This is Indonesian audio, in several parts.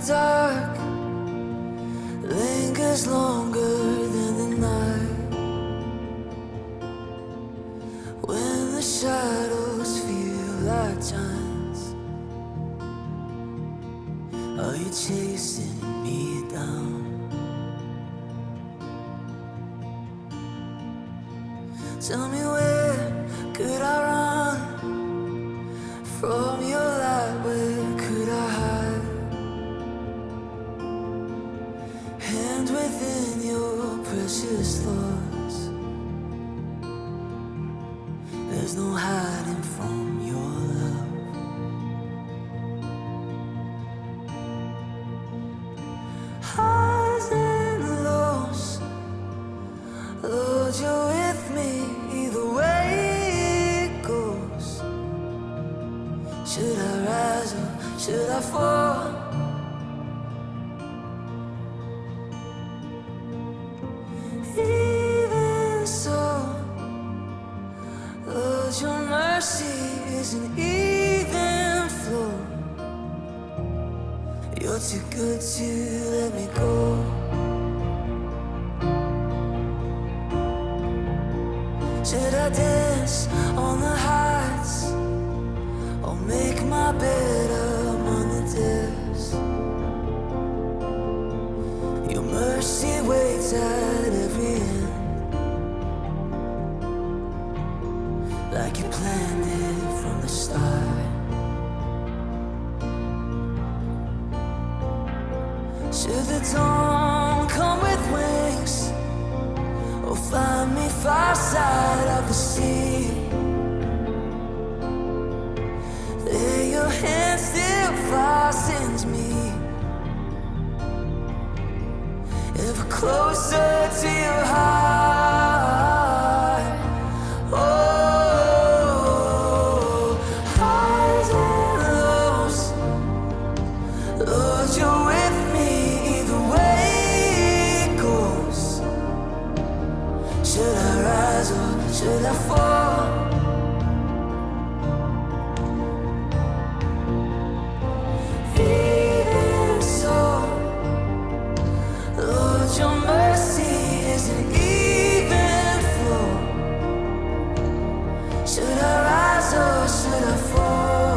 dark lingers longer than the night. When the shadows feel like giants, are you chasing me down? Tell me, where could I run from your light? Where could I hide? And within your precious thoughts, there's no hiding from your love. Highs and lows, Lord, you're with me either way it goes. Should I rise or should I fall? Even so, Lord, your mercy is an even flow. You're too good to let me go. Should I dance on the heights or make my bed among the depths? Your mercy waits at every end, like you planned it from the start. Should the dawn come with wings or find me far side of the sea, there your hand still fastens me ever closer to your heart. Oh, highs and lows, Lord, you're with me either way it goes. Should I rise or should I fall? Even so, Lord, your mercy is an even flow. Should I rise or should I fall?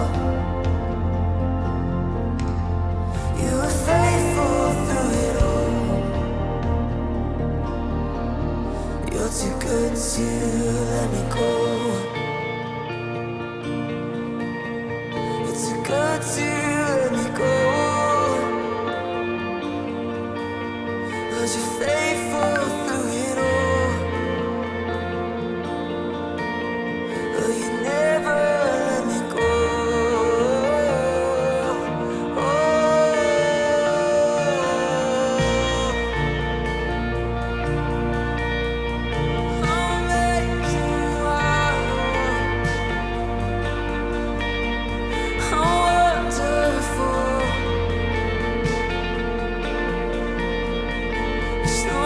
You were faithful through it all. You're too good to let me go. You're too good to let me go. Cause you're faithful through it all. Oh, you never let me go. Wonderful. So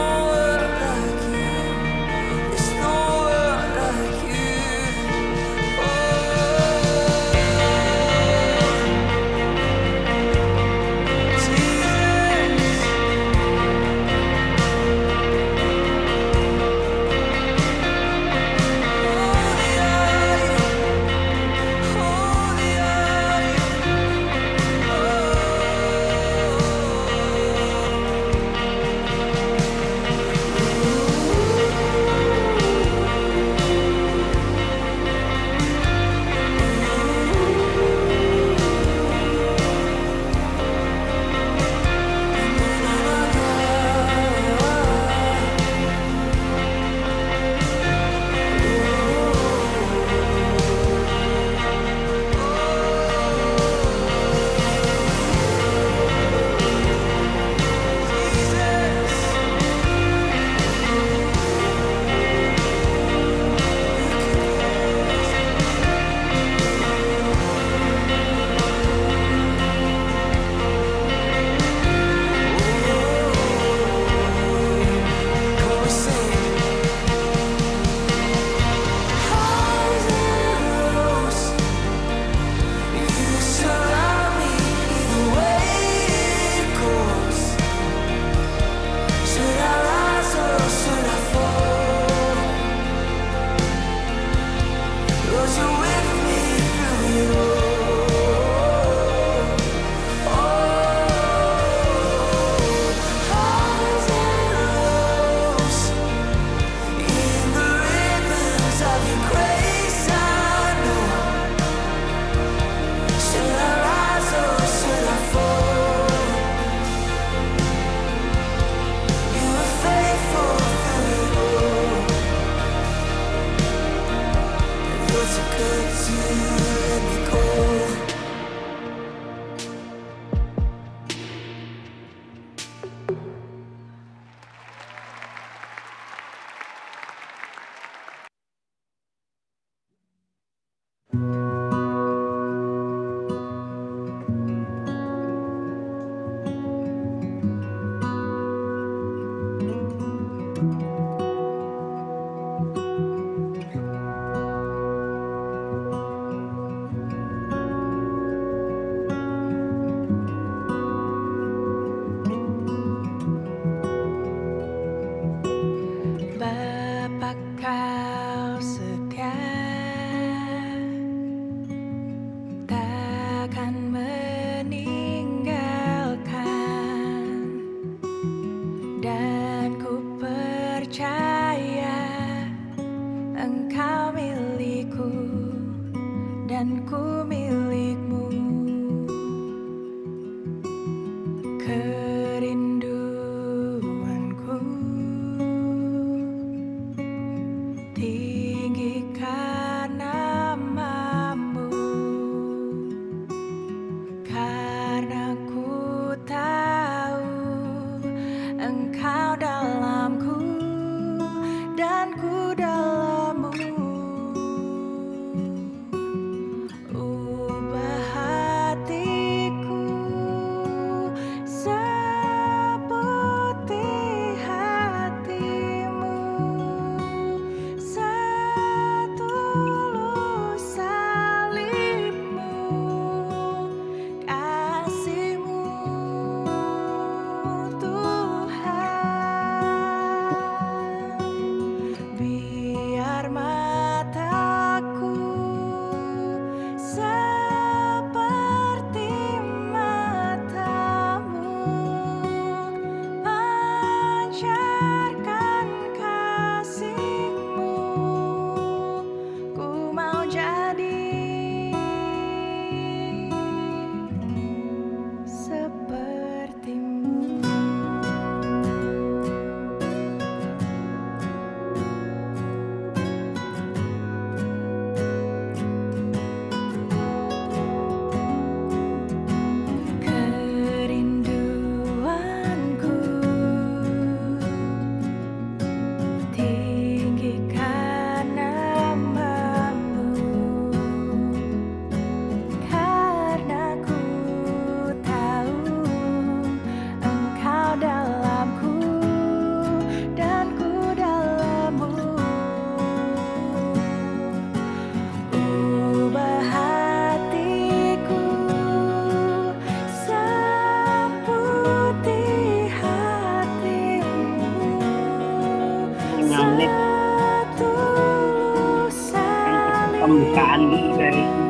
perasaan gitu guys.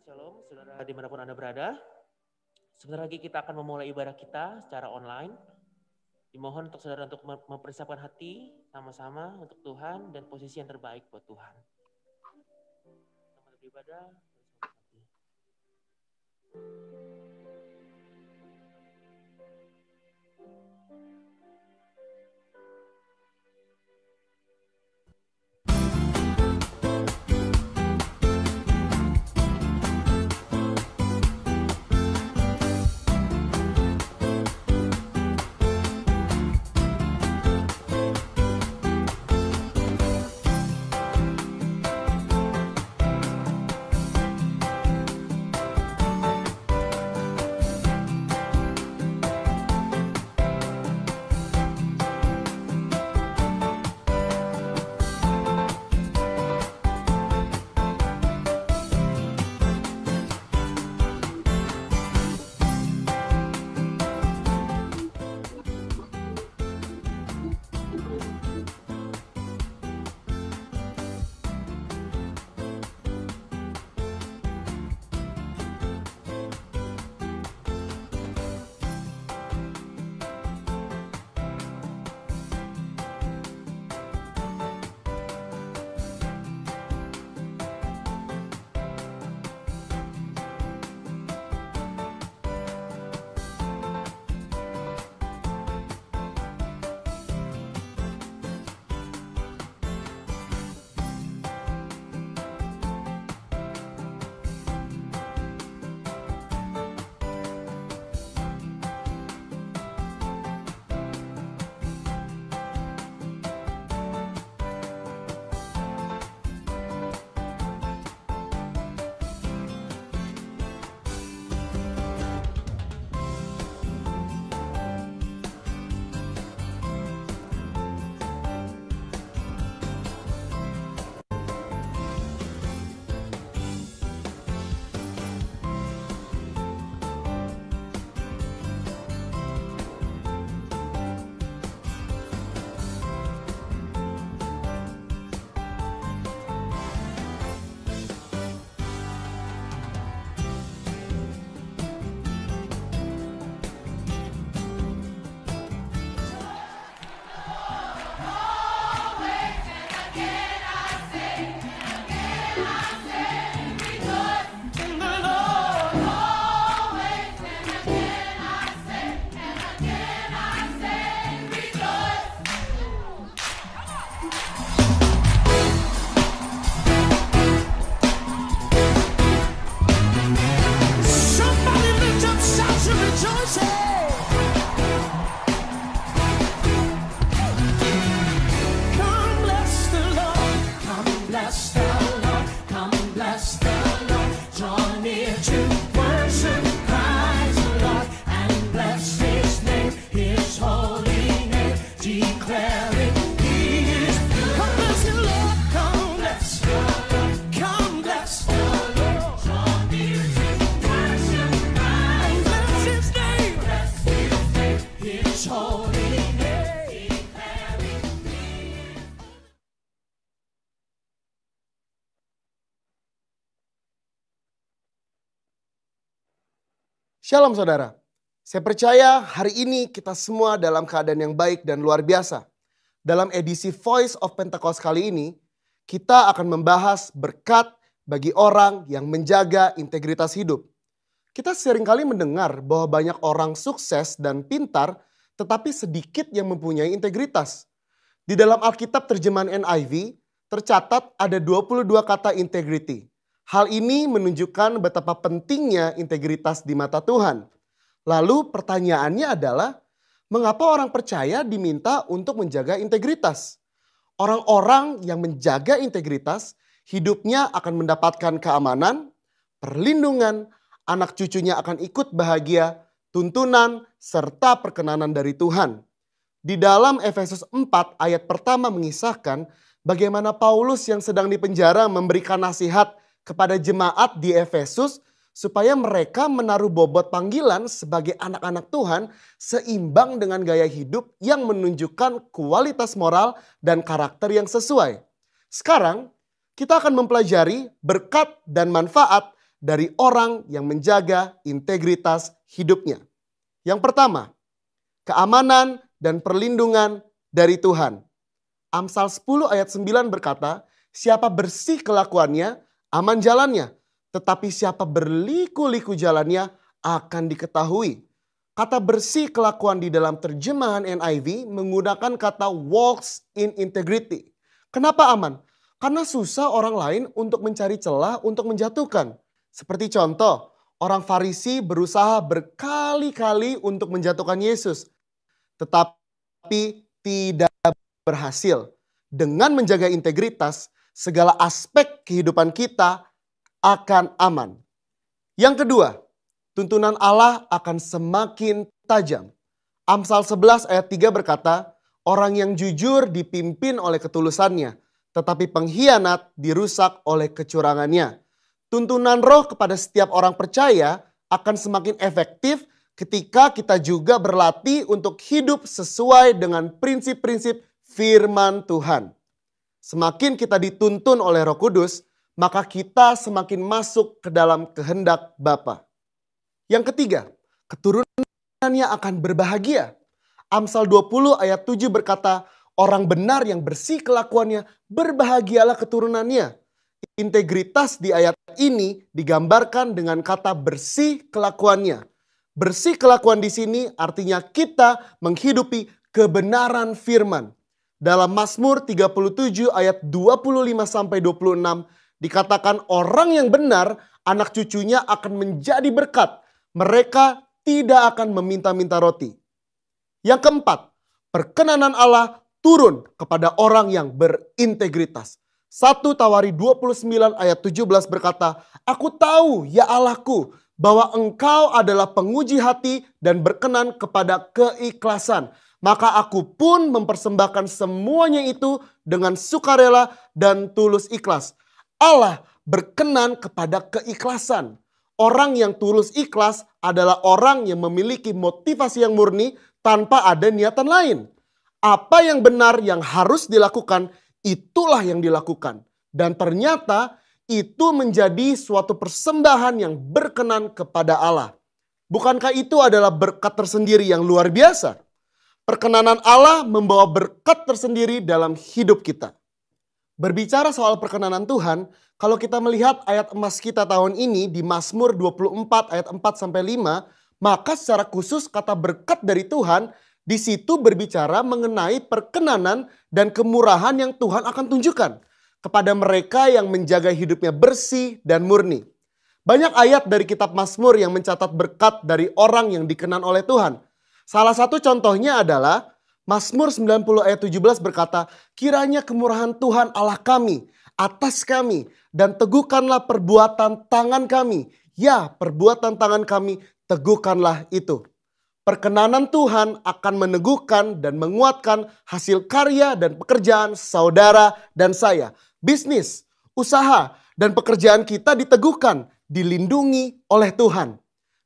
Shalom, saudara dimanapun Anda berada. Sebentar lagi kita akan memulai ibadah kita secara online. Dimohon untuk saudara untuk mempersiapkan hati sama-sama untuk Tuhan dan posisi yang terbaik buat Tuhan. Selamat beribadah. Shalom saudara, saya percaya hari ini kita semua dalam keadaan yang baik dan luar biasa. Dalam edisi Voice of Pentecost kali ini, kita akan membahas berkat bagi orang yang menjaga integritas hidup. Kita seringkali mendengar bahwa banyak orang sukses dan pintar, tetapi sedikit yang mempunyai integritas. Di dalam Alkitab terjemahan NIV, tercatat ada 22 kata integrity. Hal ini menunjukkan betapa pentingnya integritas di mata Tuhan. Lalu pertanyaannya adalah, mengapa orang percaya diminta untuk menjaga integritas? Orang-orang yang menjaga integritas, hidupnya akan mendapatkan keamanan, perlindungan, anak cucunya akan ikut bahagia, tuntunan, serta perkenanan dari Tuhan. Di dalam Efesus 4 ayat pertama mengisahkan bagaimana Paulus yang sedang dipenjara memberikan nasihat kepada jemaat di Efesus supaya mereka menaruh bobot panggilan sebagai anak-anak Tuhan seimbang dengan gaya hidup yang menunjukkan kualitas moral dan karakter yang sesuai. Sekarang kita akan mempelajari berkat dan manfaat dari orang yang menjaga integritas hidupnya. Yang pertama, keamanan dan perlindungan dari Tuhan. Amsal 10 ayat 9 berkata, siapa bersih kelakuannya, aman jalannya, tetapi siapa berliku-liku jalannya akan diketahui. Kata bersih kelakuan di dalam terjemahan NIV menggunakan kata walks in integrity. Kenapa aman? Karena susah orang lain untuk mencari celah untuk menjatuhkan. Seperti contoh, orang Farisi berusaha berkali-kali untuk menjatuhkan Yesus, tetapi tidak berhasil. Dengan menjaga integritas, segala aspek kehidupan kita akan aman. Yang kedua, tuntunan Allah akan semakin tajam. Amsal 11 ayat 3 berkata, orang yang jujur dipimpin oleh ketulusannya, tetapi pengkhianat dirusak oleh kecurangannya. Tuntunan roh kepada setiap orang percaya akan semakin efektif ketika kita juga berlatih untuk hidup sesuai dengan prinsip-prinsip firman Tuhan. Semakin kita dituntun oleh Roh Kudus, maka kita semakin masuk ke dalam kehendak Bapa. Yang ketiga, keturunannya akan berbahagia. Amsal 20 ayat 7 berkata, orang benar yang bersih kelakuannya, berbahagialah keturunannya. Integritas di ayat ini digambarkan dengan kata bersih kelakuannya. Bersih kelakuan di sini artinya kita menghidupi kebenaran firman. Dalam Mazmur 37 ayat 25-26 dikatakan orang yang benar anak cucunya akan menjadi berkat. Mereka tidak akan meminta-minta roti. Yang keempat, perkenanan Allah turun kepada orang yang berintegritas. 1 Tawari 29 ayat 17 berkata, aku tahu ya Allahku bahwa engkau adalah penguji hati dan berkenan kepada keikhlasan. Maka aku pun mempersembahkan semuanya itu dengan sukarela dan tulus ikhlas. Allah berkenan kepada keikhlasan. Orang yang tulus ikhlas adalah orang yang memiliki motivasi yang murni tanpa ada niatan lain. Apa yang benar yang harus dilakukan, itulah yang dilakukan. Dan ternyata itu menjadi suatu persembahan yang berkenan kepada Allah. Bukankah itu adalah berkat tersendiri yang luar biasa? Perkenanan Allah membawa berkat tersendiri dalam hidup kita. Berbicara soal perkenanan Tuhan, kalau kita melihat ayat emas kita tahun ini di Mazmur 24 ayat 4-5, maka secara khusus kata berkat dari Tuhan di situ berbicara mengenai perkenanan dan kemurahan yang Tuhan akan tunjukkan kepada mereka yang menjaga hidupnya bersih dan murni. Banyak ayat dari kitab Mazmur yang mencatat berkat dari orang yang dikenan oleh Tuhan. Salah satu contohnya adalah Mazmur 90 ayat 17 berkata, kiranya kemurahan Tuhan Allah kami atas kami dan teguhkanlah perbuatan tangan kami. Ya, perbuatan tangan kami teguhkanlah itu. Perkenanan Tuhan akan meneguhkan dan menguatkan hasil karya dan pekerjaan saudara dan saya. Bisnis, usaha, dan pekerjaan kita diteguhkan, dilindungi oleh Tuhan.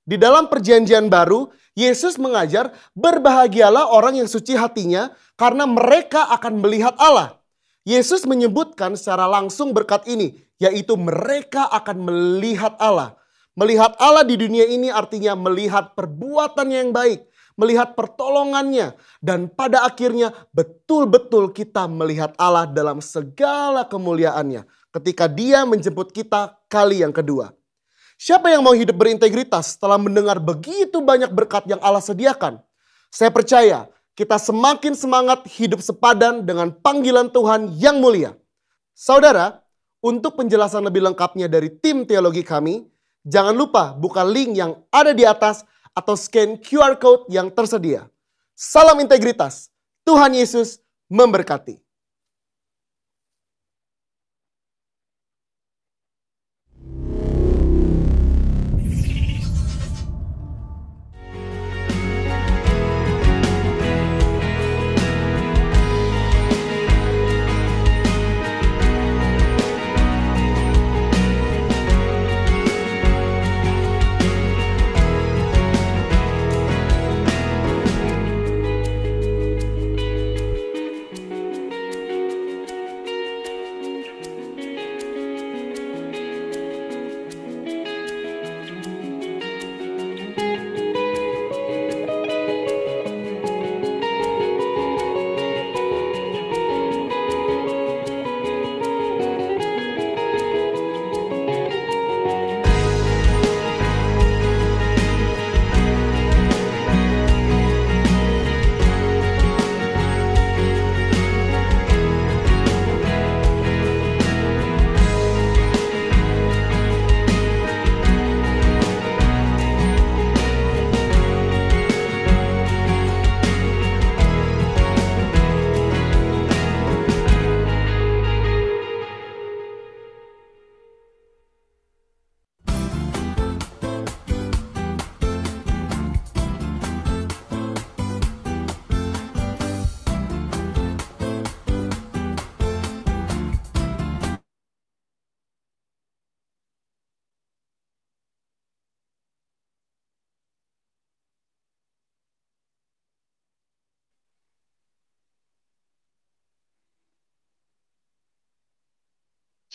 Di dalam perjanjian baru, Yesus mengajar berbahagialah orang yang suci hatinya karena mereka akan melihat Allah. Yesus menyebutkan secara langsung berkat ini, yaitu mereka akan melihat Allah. Melihat Allah di dunia ini artinya melihat perbuatannya yang baik, melihat pertolongannya, dan pada akhirnya betul-betul kita melihat Allah dalam segala kemuliaannya ketika Dia menjemput kita kali yang kedua. Siapa yang mau hidup berintegritas setelah mendengar begitu banyak berkat yang Allah sediakan? Saya percaya kita semakin semangat hidup sepadan dengan panggilan Tuhan yang mulia. Saudara, untuk penjelasan lebih lengkapnya dari tim teologi kami, jangan lupa buka link yang ada di atas atau scan QR Code yang tersedia. Salam integritas, Tuhan Yesus memberkati.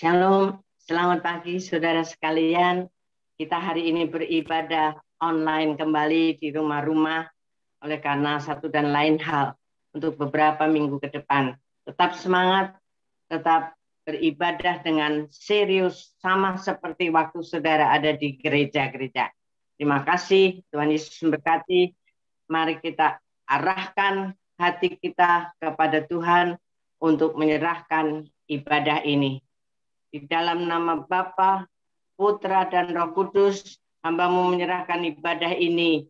Shalom, selamat pagi saudara sekalian. Kita hari ini beribadah online kembali di rumah-rumah oleh karena satu dan lain hal untuk beberapa minggu ke depan. Tetap semangat, tetap beribadah dengan serius sama seperti waktu saudara ada di gereja-gereja. Terima kasih, Tuhan Yesus memberkati. Mari kita arahkan hati kita kepada Tuhan untuk menyerahkan ibadah ini. Di dalam nama Bapa, Putra, dan Roh Kudus, hamba-Mu menyerahkan ibadah ini.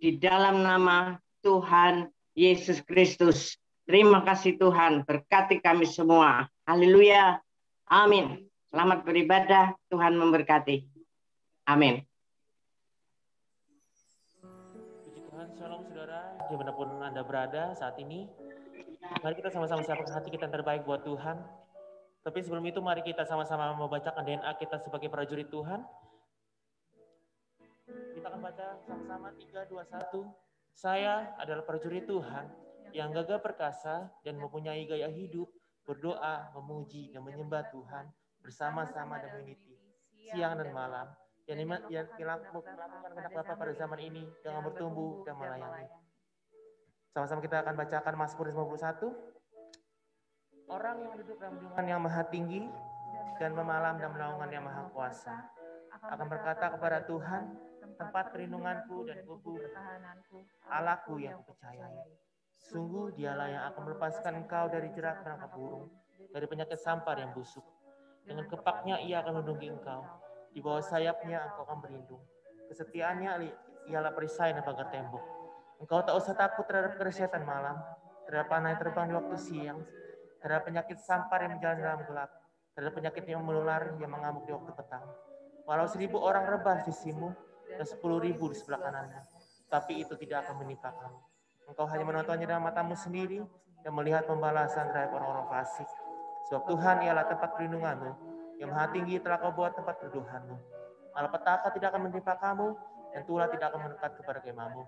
Di dalam nama Tuhan Yesus Kristus. Terima kasih Tuhan, berkati kami semua. Haleluya. Amin. Selamat beribadah, Tuhan memberkati. Amin. Puji Tuhan, shalom saudara, dimanapun Anda berada saat ini. Mari kita sama-sama siapkan hati kita yang terbaik buat Tuhan. Tapi sebelum itu mari kita sama-sama membacakan DNA kita sebagai prajurit Tuhan. Kita akan baca sama-sama 3, 2, 1. Saya adalah prajurit Tuhan yang gagah perkasa dan mempunyai gaya hidup, berdoa, memuji, dan menyembah Tuhan bersama-sama dan unity, siang dan malam, yang melakukan kehendak Bapa pada zaman ini dengan bertumbuh dan melayani. Sama-sama kita akan bacakan Mazmur 51. Orang yang duduk dalam lindungan yang maha tinggi dan memalam dalam naungan yang maha kuasa akan berkata kepada Tuhan, tempat perlindunganku dan gubu Allahku yang kupercayai. Sungguh dialah yang akan melepaskan engkau dari jerat perangkap burung, dari penyakit sampar yang busuk. Dengan kepaknya ia akan melindungi engkau, di bawah sayapnya engkau akan berlindung. Kesetiaannya ialah perisai dan pagar tembok. Engkau tak usah takut terhadap kerasiatan malam, terhadap panah yang terbang di waktu siang, terhadap penyakit sampar yang berjalan dalam gelap, terhadap penyakit yang menular yang mengamuk di waktu petang. Walau 1000 orang rebah di sisimu dan 10.000 di sebelah kananmu, tapi itu tidak akan menimpa kamu. Engkau hanya menontonnya dengan matamu sendiri dan melihat pembalasan terhadap orang-orang fasik. Sebab Tuhan ialah tempat perlindunganmu, yang maha tinggi telah kau buat tempat perlindunganmu. Malapetaka tidak akan menimpa kamu, dan tulah tidak akan mendekat kepada kemahmu.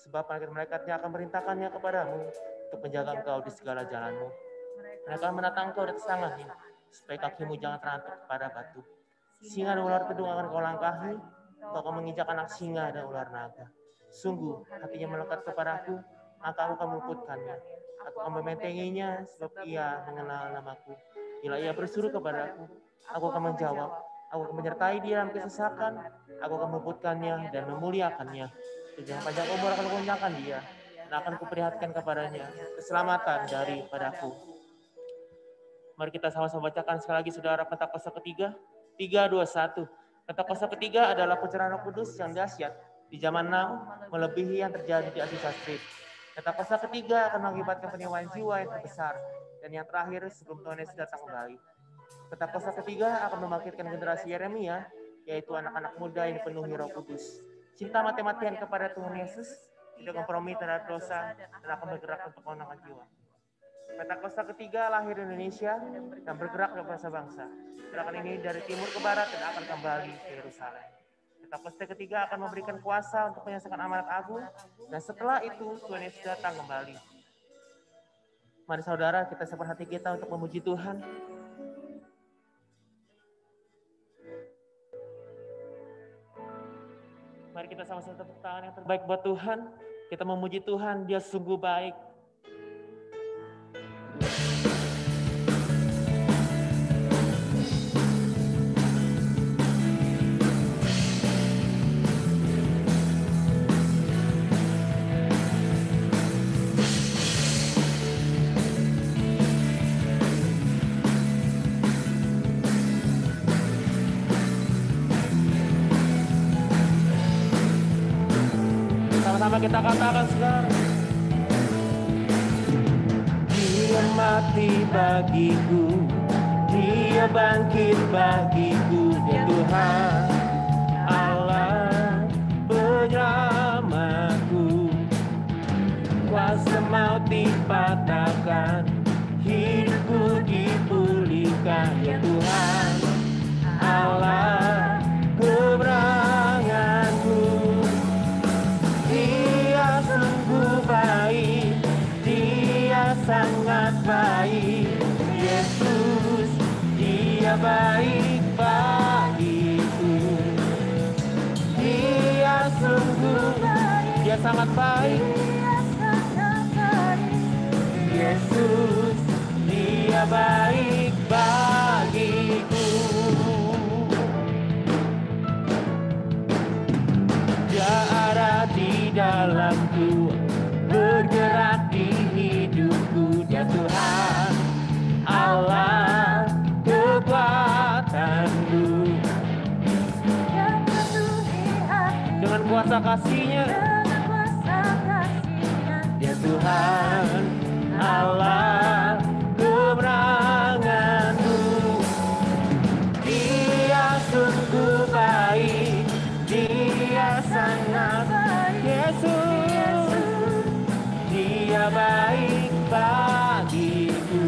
Sebab malaikat-malaikatnya akan merintahkannya kepadamu untuk menjaga engkau di segala jalanmu. Mereka menatang engkau di atas tangannya, supaya kakimu jangan terantuk kepada batu. Singa dan ular tedung akan kau langkahi, Engkau akan menginjak anak singa dan ular naga. Sungguh, hatinya melekat kepadaku, maka aku akan meluputkannya. Aku akan membentenginya, sebab ia mengenal namaku. Bila ia berseru kepadaku, aku akan menjawab. Aku akan menyertai dia dalam kesesakan. Aku akan meluputkannya dan memuliakannya. Dengan panjang umur akan kunyangkan dia, dan akan kuperlihatkan kepadanya keselamatan daripadaku. Mari kita sama-sama bacakan sekali lagi, saudara, Pentakosta ketiga. 3, 2, 1. Pentakosta ketiga adalah pencurahan Roh Kudus yang dahsyat di zaman now, melebihi yang terjadi di Azusa Street. Pentakosta ketiga akan mengakibatkan penyewaan jiwa yang terbesar dan yang terakhir sebelum Tuhan Yesus datang kembali. Pentakosta ketiga akan membangkitkan generasi Yeremia, yaitu anak-anak muda yang dipenuhi Roh Kudus. Cinta mati-matian kepada Tuhan Yesus, tidak kompromi terhadap dosa, dan akan bergerak untuk kemenangan jiwa. Pentakosta ketiga lahir di Indonesia dan bergerak ke bangsa-bangsa. Gerakan ini dari timur ke barat dan akan kembali ke Yerusalem. Pentakosta ketiga akan memberikan kuasa untuk menyelesaikan amanat agung, dan setelah itu Tuhan Yesus datang kembali. Mari saudara, kita siapkan hati kita untuk memuji Tuhan. Mari kita sama-sama tepuk tangan yang terbaik buat Tuhan. Kita memuji Tuhan, Dia sungguh baik. Sama-sama kita katakan sekarang. Dia mati bagiku, Dia bangkit bagiku, Dia Tuhan Allah penyelamatku. Kuasa maut dipatahkan, hidupku dipulihkan, ya Tuhan Allah keberanganku. Dia sungguh baik, Dia sangat baik. Yesus, Dia baik bagiku. Dia sungguh baik, Dia sangat baik. Yesus, Dia baik bagiku. Dia ada di dalamku, bergerak di hidupku, Dia Tuhan Allah kekuatanku. Dengan kuasa kasih-Nya, Dia Tuhan Allah keberanganku. Dia sungguh baik, Dia sangat baik. Yesus, Dia baik bagiku.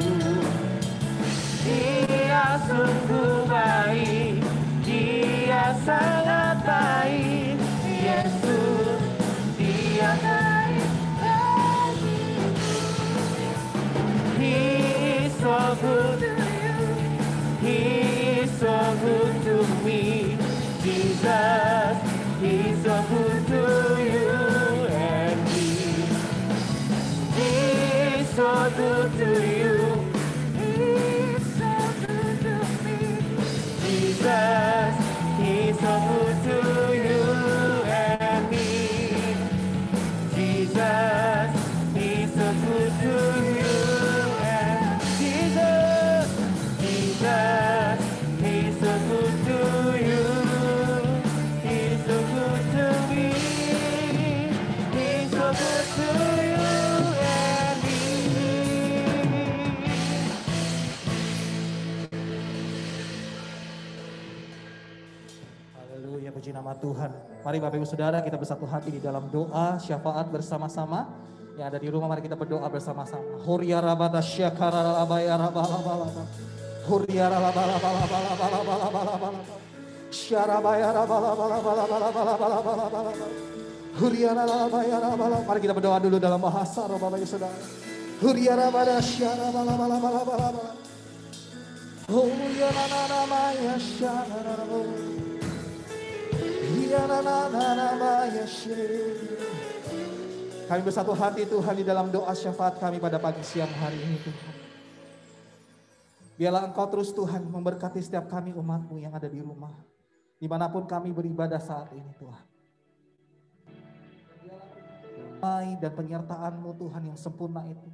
Dia sungguh baik, Dia sangat baik. Yesus, Dia baik bagiku. He is so good to you. He is so good to me. Jesus, He's so good to you and me. He's so good to you. He's so good to me. Jesus, He's so good to you and me. Jesus, He's so good to you and Jesus, Jesus, He's so good to you. Haleluya, puji nama Tuhan. Mari Bapak Ibu Saudara, kita bersatu hati di dalam doa syafaat bersama-sama. Yang ada di rumah, mari kita berdoa bersama-sama. Huriara bada syakara labaya rabalabala. Huriara labalabala. Syarabaya rabalabala. Huriara labaya rabala. Mari kita berdoa dulu dalam bahasa roh Bapak Ibu Saudara. Huriara bada syarabala. Huriara namaya syarabala. Kami bersatu hati Tuhan di dalam doa syafaat kami pada pagi siang hari ini Tuhan. Biarlah Engkau terus Tuhan memberkati setiap kami umat-Mu yang ada di rumah. Dimanapun kami beribadah saat ini Tuhan. Dan penyertaan-Mu Tuhan yang sempurna itu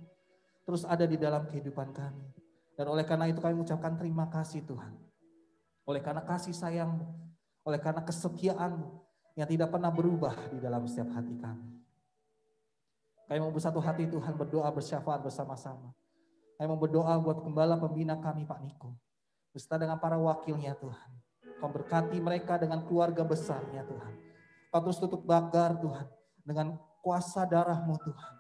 terus ada di dalam kehidupan kami. Dan oleh karena itu kami mengucapkan terima kasih Tuhan. Oleh karena kasih sayang-Mu, oleh karena kesetiaan-Mu yang tidak pernah berubah di dalam setiap hati kami. Kami mau bersatu hati Tuhan berdoa bersyafaat bersama-sama. Kami mau berdoa buat gembala pembina kami Pak Niko. Beserta dengan para wakilnya Tuhan. Kau berkati mereka dengan keluarga besarnya Tuhan. Kau terus tutup pagar Tuhan. Dengan kuasa darah-Mu Tuhan.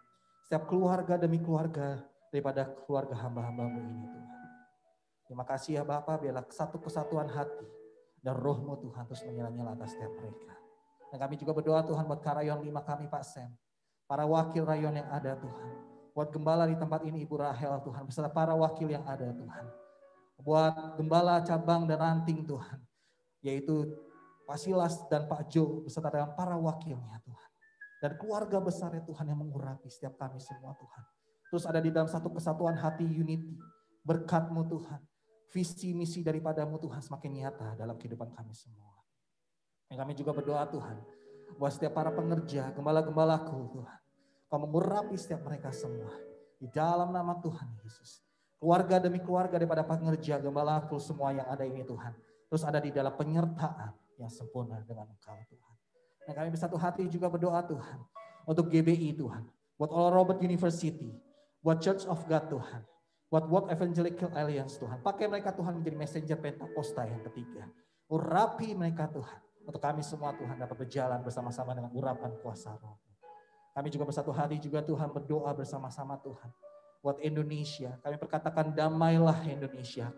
Setiap keluarga demi keluarga daripada keluarga hamba-hamba-Mu ini Tuhan. Terima kasih ya Bapa, biarlah satu kesatuan hati. Dan roh-Mu Tuhan terus menyala-nyala atas setiap mereka. Dan kami juga berdoa Tuhan buat Karayon 5 kami Pak Sam. Para wakil rayon yang ada Tuhan. Buat gembala di tempat ini Ibu Rahel Tuhan. Beserta para wakil yang ada Tuhan. Buat gembala cabang dan ranting Tuhan. Yaitu Pak Silas dan Pak Jo. Beserta dengan para wakilnya Tuhan. Dan keluarga besarnya Tuhan yang mengurapi setiap kami semua Tuhan. Terus ada di dalam satu kesatuan hati unity. Berkat-Mu Tuhan. Visi misi daripada-Mu Tuhan semakin nyata dalam kehidupan kami semua. Dan kami juga berdoa Tuhan. Buat setiap para pengerja, gembala-gembalaku Tuhan. Kau mengurapi setiap mereka semua. Di dalam nama Tuhan Yesus. Keluarga demi keluarga daripada pengerja, gembalaku semua yang ada ini Tuhan. Terus ada di dalam penyertaan yang sempurna dengan Engkau Tuhan. Dan kami bersatu hati juga berdoa Tuhan. Untuk GBI Tuhan. Buat Oral Roberts University. Buat Church of God Tuhan. Buat World Evangelical Alliance Tuhan. Pakai mereka Tuhan menjadi messenger Pentakosta yang ketiga. Urapi mereka Tuhan. Untuk kami semua Tuhan dapat berjalan bersama-sama dengan urapan kuasa Roh. Kami juga bersatu hati juga Tuhan berdoa bersama-sama Tuhan. Buat Indonesia, kami perkatakan damailah Indonesia.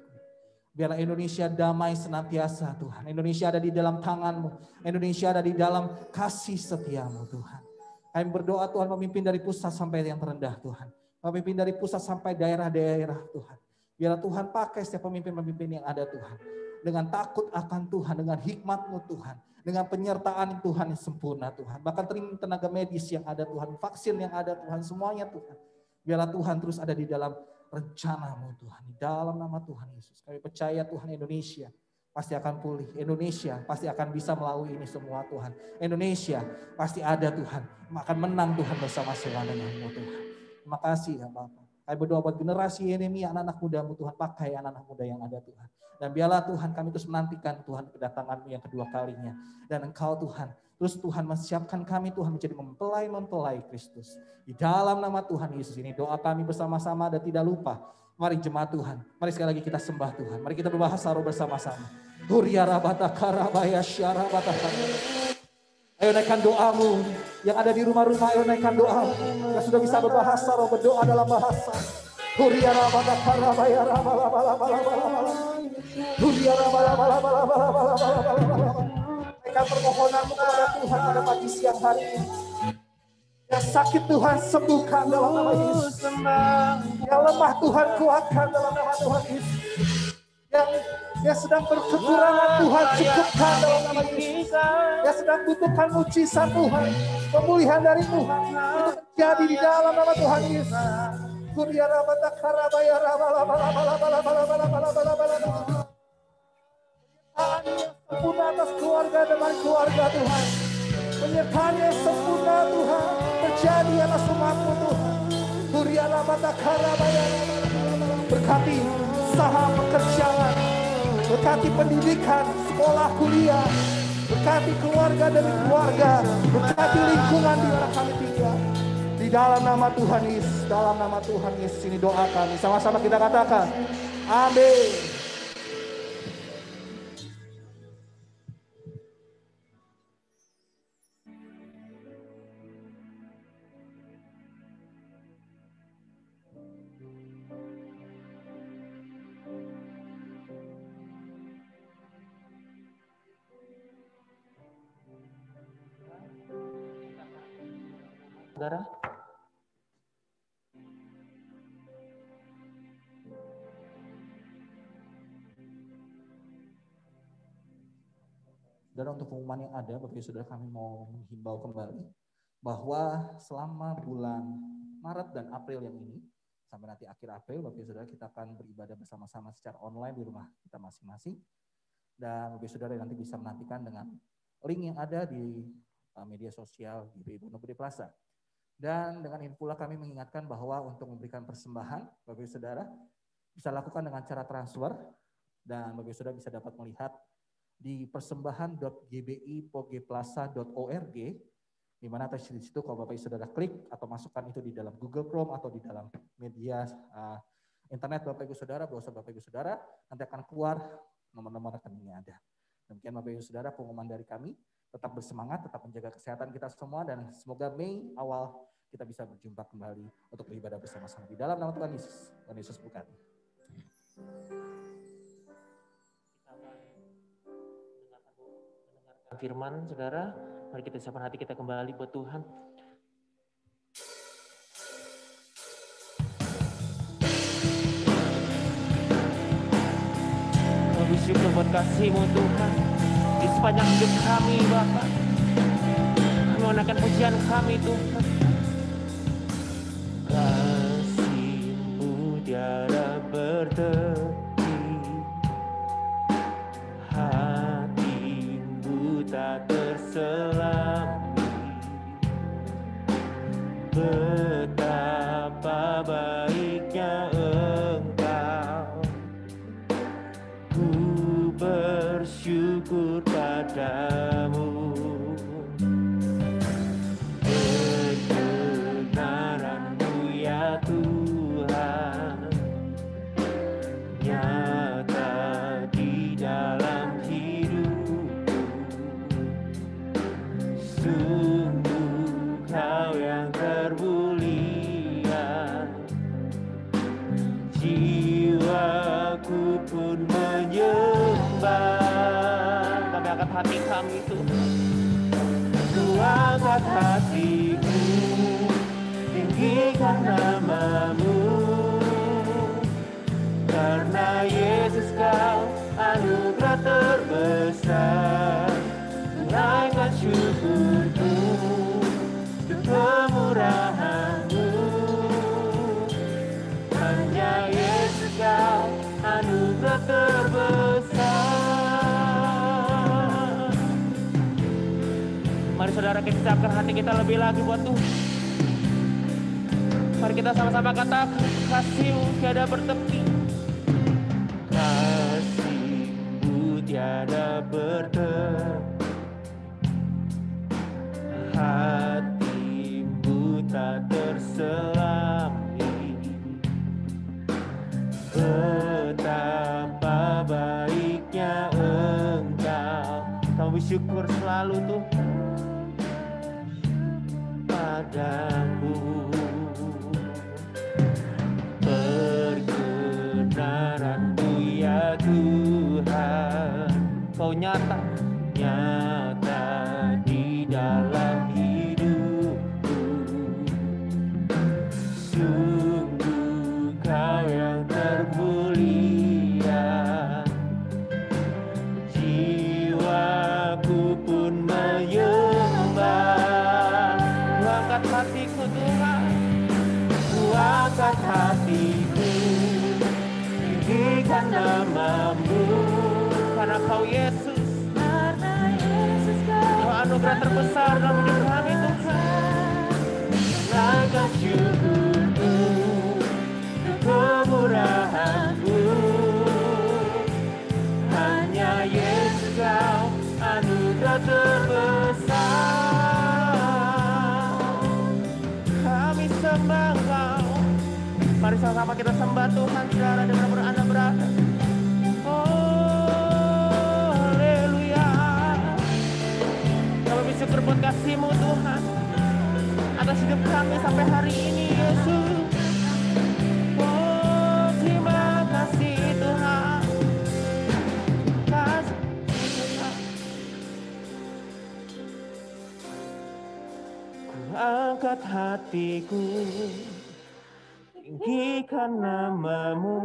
Biarlah Indonesia damai senantiasa Tuhan. Indonesia ada di dalam tangan-Mu. Indonesia ada di dalam kasih setia-Mu Tuhan. Kami berdoa Tuhan memimpin dari pusat sampai yang terendah Tuhan. Memimpin dari pusat sampai daerah-daerah Tuhan. Biarlah Tuhan pakai setiap pemimpin-pemimpin yang ada Tuhan. Dengan takut akan Tuhan, dengan hikmat-Mu Tuhan. Dengan penyertaan Tuhan yang sempurna Tuhan. Bahkan tenaga medis yang ada Tuhan. Vaksin yang ada Tuhan. Semuanya Tuhan. Biarlah Tuhan terus ada di dalam rencana-Mu Tuhan. Di dalam nama Tuhan Yesus. Kami percaya Tuhan Indonesia pasti akan pulih. Indonesia pasti akan bisa melalui ini semua Tuhan. Indonesia pasti ada Tuhan. Akan menang Tuhan bersama-sama dengan-Mu Tuhan. Terima kasih ya Bapak. Kami berdoa buat generasi Yeremia, anak-anak muda-Mu Tuhan. Pakai anak-anak muda yang ada Tuhan. Dan biarlah Tuhan kami terus menantikan Tuhan kedatangan-Mu yang kedua kalinya. Dan Engkau Tuhan, terus Tuhan menyiapkan kami Tuhan menjadi mempelai-mempelai Kristus. Di dalam nama Tuhan Yesus ini doa kami bersama-sama dan tidak lupa. Mari jemaat Tuhan, mari sekali lagi kita sembah Tuhan. Mari kita berbahasa roh bersama-sama. Ayo naikkan doamu. Yang ada di rumah-rumah ayo naikkan doamu. Yang sudah bisa berbahasa roh berdoa dalam bahasa. Naikkan permohonanmu kepada Tuhan pada pagi siang hari ini. Yang sakit Tuhan sembuhkan dalam nama Yesus. Yang lemah Tuhan kuatkan dalam nama Tuhan Yesus. Yang sedang berkekurangan Tuhan cukupkan dalam nama Yesus. Yang sedang butuhkan mujizat Tuhan, pemulihan dari Tuhan, itu terjadi di dalam nama Tuhan Yesus. Sempurna atas keluarga demi keluarga Tuhan. Penyertaan yang sempurna Tuhan terjadi atas umat-Mu Tuhan. Berkati usaha pekerjaan, berkati pendidikan, sekolah, kuliah, berkati keluarga demi keluarga, berkati lingkungan di mana kami tinggal. Di dalam nama Tuhan Yesus, dalam nama Tuhan Yesus ini doa kami. Sama-sama kita katakan, amin. Saudara, Saudara, untuk pengumuman yang ada, Bapak Ibu Saudara, kami mau menghimbau kembali bahwa selama bulan Maret dan April yang ini, sampai nanti akhir April, Bapak Ibu Saudara, kita akan beribadah bersama-sama secara online di rumah kita masing-masing. Dan Bapak Ibu Saudara nanti bisa menantikan dengan link yang ada di media sosial GBI Pondok Gede Plaza. Dan dengan ini pula kami mengingatkan bahwa untuk memberikan persembahan, Bapak Ibu Saudara bisa lakukan dengan cara transfer, dan Bapak Ibu Saudara bisa dapat melihat di persembahan.gbipogeplaza.org, di mana di situ kalau Bapak Ibu Saudara klik atau masukkan itu di dalam Google Chrome atau di dalam media internet Bapak Ibu Saudara, browser Bapak Ibu Saudara, nanti akan keluar nomor-nomor rekeningnya ada. Demikian Bapak Ibu Saudara pengumuman dari kami. Tetap bersemangat, tetap menjaga kesehatan kita semua, dan semoga Mei awal kita bisa berjumpa kembali untuk beribadah bersama-sama di dalam nama Tuhan Yesus. Tuhan Yesus berkati. Firman, saudara, mari kita siapkan hati kita kembali buat Tuhan. Kami syukur buat kasih-Mu Tuhan di sepanjang hidup kami, Bapa. Kami menaikkan pujian kami, Tuhan. Kasih-Mu tiada bertepi, tak terselami, betapa baiknya Engkau. Ku bersyukur padamu, kebenaran-Mu ya Tuhan nyata di dalam sungguh Kau yang termulia, jiwaku pun menyembah. Kami angkat hati kami Tuhan, ku angkat hatiku, tinggikan nama-Mu, karena Yesus Kau anugerah terbesar. Naikkan syukurku untuk kemurahan-Mu, hanya Yesus Kau anugerah terbesar. Mari saudara kita siapkan hati kita lebih lagi buat Tuhan. Mari kita sama-sama katakan, kasih-Mu tiada bertepi, kasih-Mu tiada bertepi, hati-Mu tak terselami, betapa baiknya Engkau. Kami bersyukur selalu Tuhan padamu. Perkenanan-Mu ya Tuhan, Kau nyata di dalam hidupku. Sungguh Kau yang termulia, jiwaku pun menyembah. Ku angkat hatiku Tuhan, ku angkat hatiku, tinggikan nama-Mu, karena Kau Yesus, anugerah terbesar dalam hidup kami Tuhan. Naikkan syukurku untuk kemurahan-Mu, hanya Yesus Kau anugerah terbesar. Kami sembah Kau. Mari sama-sama kita sembah Tuhan, saudara, dengan Anda berada. Syukur buat kasih-Mu Tuhan atas hidup kami sampai hari ini Yesus. Oh terima kasih Tuhan, kasih Tuhan. Ku angkat hatiku, tinggikan nama-Mu,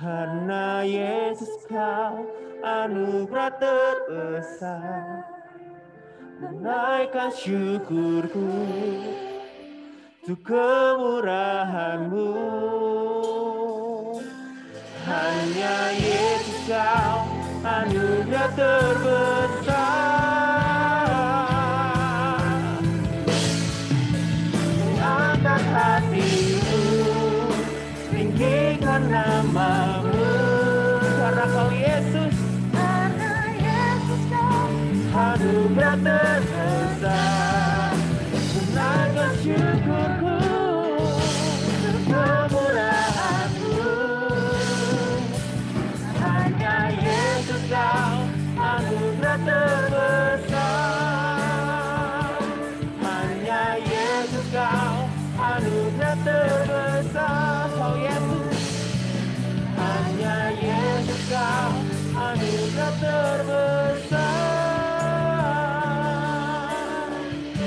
Karena Yesus kau anugerah terbesar, menaikkan syukurku untuk kemurahan-Mu. Hanya Yesus kau anugerah terbesar, angkat hatimu, tinggikan nama-Mu. Karena kau Yesus, anugerah terbesar, menaikkan syukurku untuk kemurahan-Mu. Hanya Yesus kau anugerah terbesar, hanya Yesus kau anugerah terbesar. Kau Yesus, hanya Yesus kau anugerah terbesar.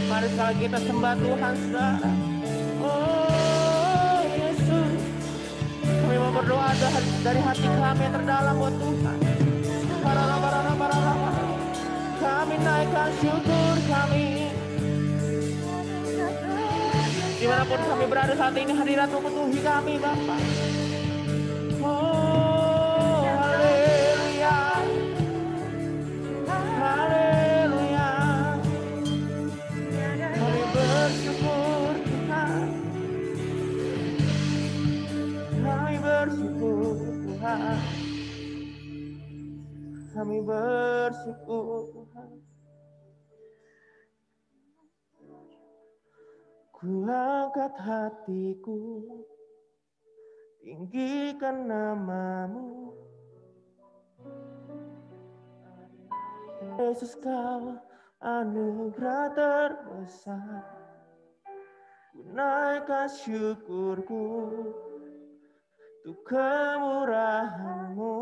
Mari sekali kita sembah Tuhan, saudara. Oh Yesus, kami mau berdoa dari hati kami yang terdalam buat Tuhan. Kami naikkan syukur kami. Dimanapun kami berada saat ini, hadirat-Mu memenuhi kami, Bapa. Oh, haleluya. Haleluya. Kami bersyukur Tuhan. Kami bersyukur Tuhan. Kami bersyukur Tuhan. Ku angkat hatiku, tinggikan nama-Mu. Yesus kau anugerah terbesar, ku naikkan syukurku untuk kemurahan-Mu.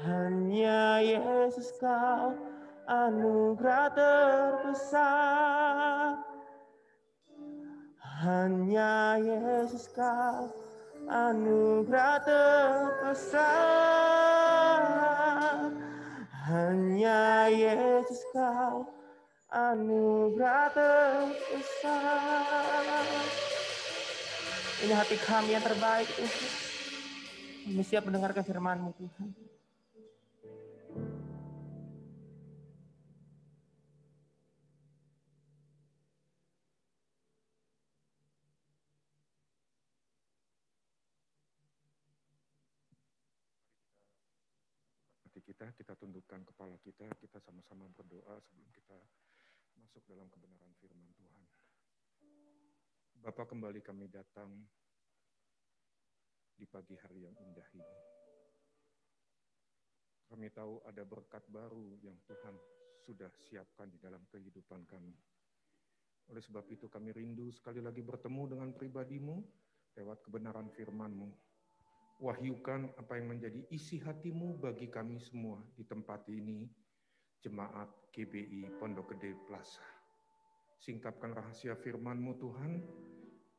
Hanya Yesus kau anugerah terbesar, hanya Yesus kau anugerah terbesar, hanya Yesus kau anugerah terbesar. Ini hati kami yang terbaik Tuhan. Kami siap mendengarkan firman-Mu Tuhan. Kita tundukkan kepala kita sama-sama berdoa sebelum kita masuk dalam kebenaran firman Tuhan. Bapa, kembali kami datang di pagi hari yang indah ini. Kami tahu ada berkat baru yang Tuhan sudah siapkan di dalam kehidupan kami. Oleh sebab itu kami rindu sekali lagi bertemu dengan pribadi-Mu lewat kebenaran firman-Mu. Wahyukan apa yang menjadi isi hati-Mu bagi kami semua di tempat ini, Jemaat GBI Pondok Gede Plaza. Singkapkan rahasia firman-Mu Tuhan,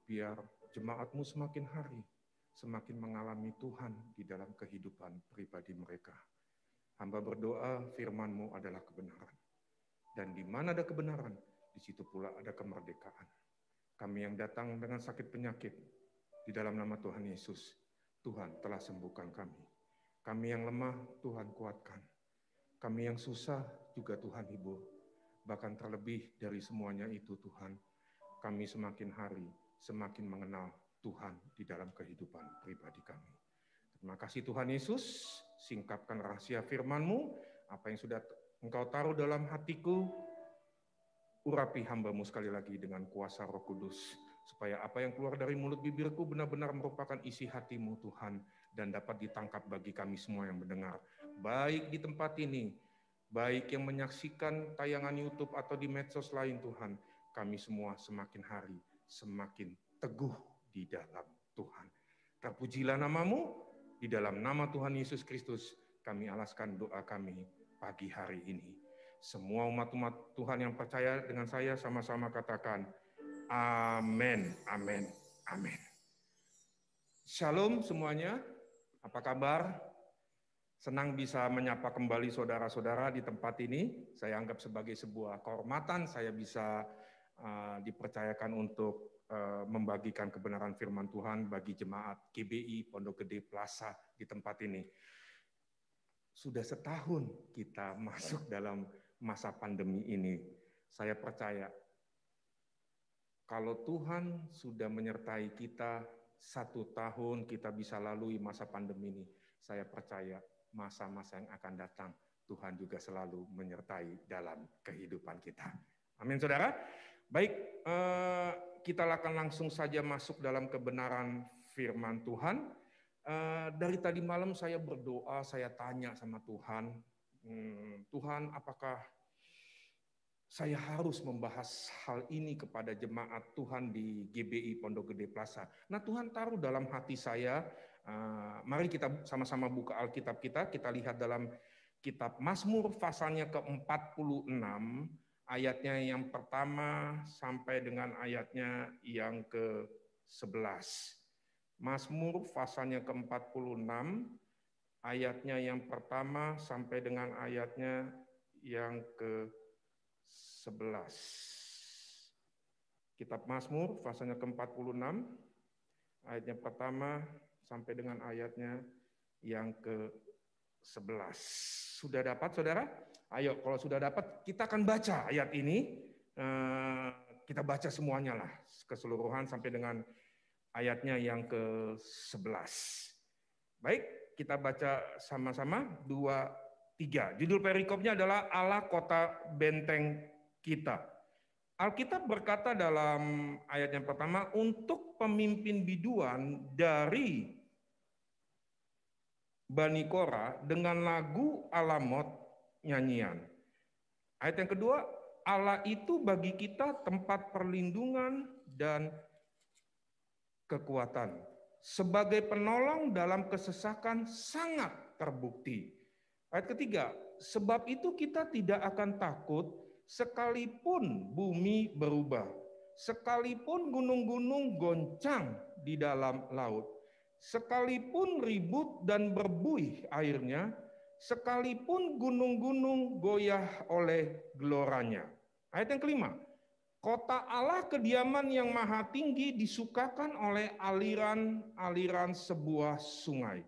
biar jemaat-Mu semakin hari, semakin mengalami Tuhan di dalam kehidupan pribadi mereka. Hamba berdoa firman-Mu adalah kebenaran. Dan di mana ada kebenaran, di situ pula ada kemerdekaan. Kami yang datang dengan sakit penyakit, di dalam nama Tuhan Yesus, Tuhan telah sembuhkan kami. Kami yang lemah, Tuhan kuatkan. Kami yang susah, juga Tuhan hibur. Bahkan terlebih dari semuanya itu Tuhan, kami semakin hari, semakin mengenal Tuhan di dalam kehidupan pribadi kami. Terima kasih Tuhan Yesus, singkapkan rahasia firman-Mu, apa yang sudah Engkau taruh dalam hatiku, urapi hamba-Mu sekali lagi dengan kuasa Roh Kudus, supaya apa yang keluar dari mulut bibirku benar-benar merupakan isi hati-Mu Tuhan, dan dapat ditangkap bagi kami semua yang mendengar, baik di tempat ini, baik yang menyaksikan tayangan YouTube atau di medsos lain Tuhan, kami semua semakin hari, semakin teguh di dalam Tuhan. Terpujilah nama-Mu, di dalam nama Tuhan Yesus Kristus, kami alaskan doa kami pagi hari ini. Semua umat-umat Tuhan yang percaya dengan saya sama-sama katakan, amin, amin, amin. Shalom semuanya, apa kabar? Senang bisa menyapa kembali saudara-saudara di tempat ini. Saya anggap sebagai sebuah kehormatan saya bisa dipercayakan untuk membagikan kebenaran firman Tuhan bagi jemaat GBI Pondok Gede Plaza di tempat ini. Sudah setahun kita masuk dalam masa pandemi ini. Saya percaya kalau Tuhan sudah menyertai kita 1 tahun kita bisa lalui masa pandemi ini, saya percaya masa-masa yang akan datang Tuhan juga selalu menyertai dalam kehidupan kita. Amin saudara. Baik, kita akan langsung saja masuk dalam kebenaran firman Tuhan. Dari tadi malam saya berdoa, saya tanya sama Tuhan, Tuhan apakah saya harus membahas hal ini kepada jemaat Tuhan di GBI Pondok Gede Plaza. Nah Tuhan taruh dalam hati saya, mari kita sama-sama buka Alkitab kita lihat dalam kitab Mazmur pasalnya ke-46, ayatnya yang pertama sampai dengan ayatnya yang ke-11. Mazmur pasalnya ke-46, ayatnya yang pertama sampai dengan ayatnya yang ke-11. Kitab Mazmur pasalnya ke-46 ayatnya pertama sampai dengan ayatnya yang ke-11. Sudah dapat saudara? Ayo kalau sudah dapat kita akan baca ayat ini. Kita baca semuanya lah keseluruhan sampai dengan ayatnya yang ke-11. Baik, kita baca sama-sama 2, 3. Judul perikopnya adalah Allah kota benteng kita. Alkitab berkata dalam ayat yang pertama, untuk pemimpin biduan dari Bani Korah dengan lagu alamot nyanyian. Ayat yang kedua, Allah itu bagi kita tempat perlindungan dan kekuatan. Sebagai penolong dalam kesesakan sangat terbukti. Ayat ketiga, sebab itu kita tidak akan takut sekalipun bumi berubah, sekalipun gunung-gunung goncang di dalam laut, sekalipun ribut dan berbuih airnya, sekalipun gunung-gunung goyah oleh geloranya. Ayat yang kelima, kota Allah kediaman yang maha tinggi disukakan oleh aliran-aliran sebuah sungai.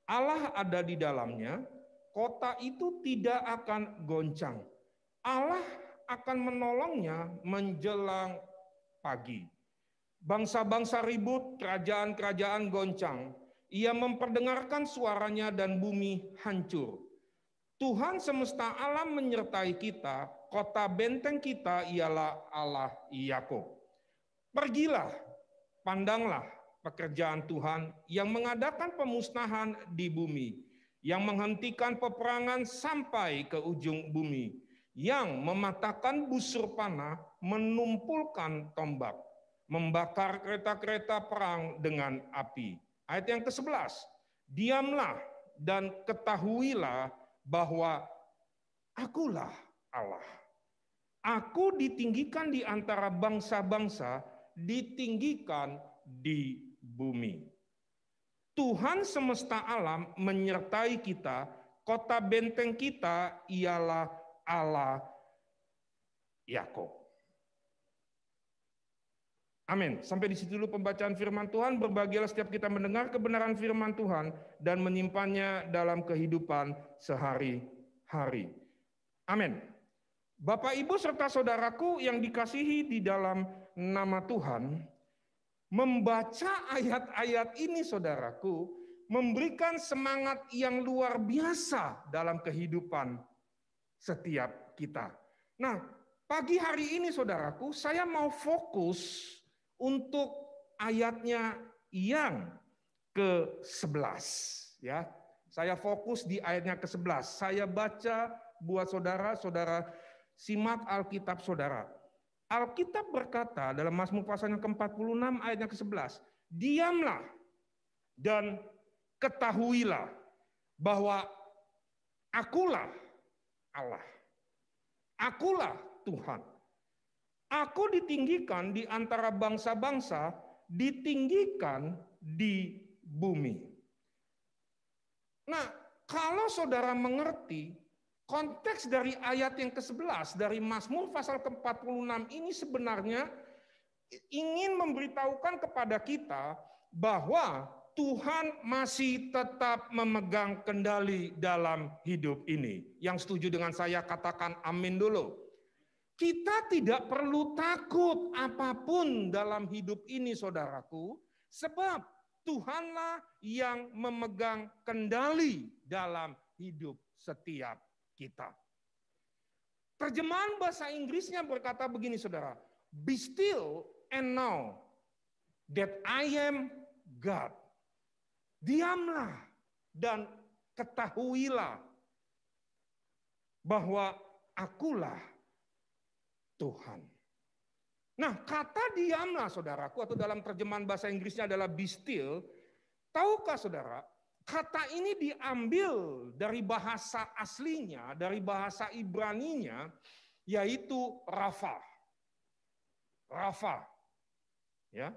Allah ada di dalamnya, kota itu tidak akan goncang. Allah akan menolongnya menjelang pagi. Bangsa-bangsa ribut, kerajaan-kerajaan goncang. Ia memperdengarkan suaranya dan bumi hancur. Tuhan semesta alam menyertai kita, kota benteng kita ialah Allah Yakub. Pergilah, pandanglah pekerjaan Tuhan yang mengadakan pemusnahan di bumi, yang menghentikan peperangan sampai ke ujung bumi, yang mematahkan busur panah, menumpulkan tombak, membakar kereta-kereta perang dengan api. Ayat yang ke-11, diamlah dan ketahuilah bahwa akulah Allah. Aku ditinggikan di antara bangsa-bangsa, ditinggikan di bumi. Tuhan semesta alam menyertai kita, kota benteng kita ialah Allah Yakub. Amin. Sampai di situ dulu pembacaan firman Tuhan. Berbahagialah setiap kita mendengar kebenaran firman Tuhan dan menyimpannya dalam kehidupan sehari-hari. Amin. Bapak, Ibu, serta saudaraku yang dikasihi di dalam nama Tuhan, membaca ayat-ayat ini saudaraku, memberikan semangat yang luar biasa dalam kehidupan setiap kita. Nah, pagi hari ini saudaraku, saya mau fokus untuk ayatnya yang ke-11. Ya, saya fokus di ayatnya ke-11. Saya baca buat saudara simak Alkitab saudara. Alkitab berkata dalam Mazmur pasalnya ke-46 ayatnya ke-11, diamlah dan ketahuilah bahwa akulah Allah. Akulah Tuhan. Aku ditinggikan di antara bangsa-bangsa, ditinggikan di bumi. Nah, kalau saudara mengerti konteks dari ayat yang ke-11 dari Mazmur pasal ke-46 ini sebenarnya ingin memberitahukan kepada kita bahwa Tuhan masih tetap memegang kendali dalam hidup ini. Yang setuju dengan saya katakan amin dulu. Kita tidak perlu takut apapun dalam hidup ini saudaraku, sebab Tuhanlah yang memegang kendali dalam hidup setiap kita. Terjemahan bahasa Inggrisnya berkata begini saudara, be still and know that I am God. Diamlah dan ketahuilah bahwa akulah Tuhan. Nah, kata diamlah saudaraku atau dalam terjemahan bahasa Inggrisnya adalah be still. Tahukah saudara, kata ini diambil dari bahasa aslinya, dari bahasa Ibraninya, yaitu rafa. Rafa. Ya.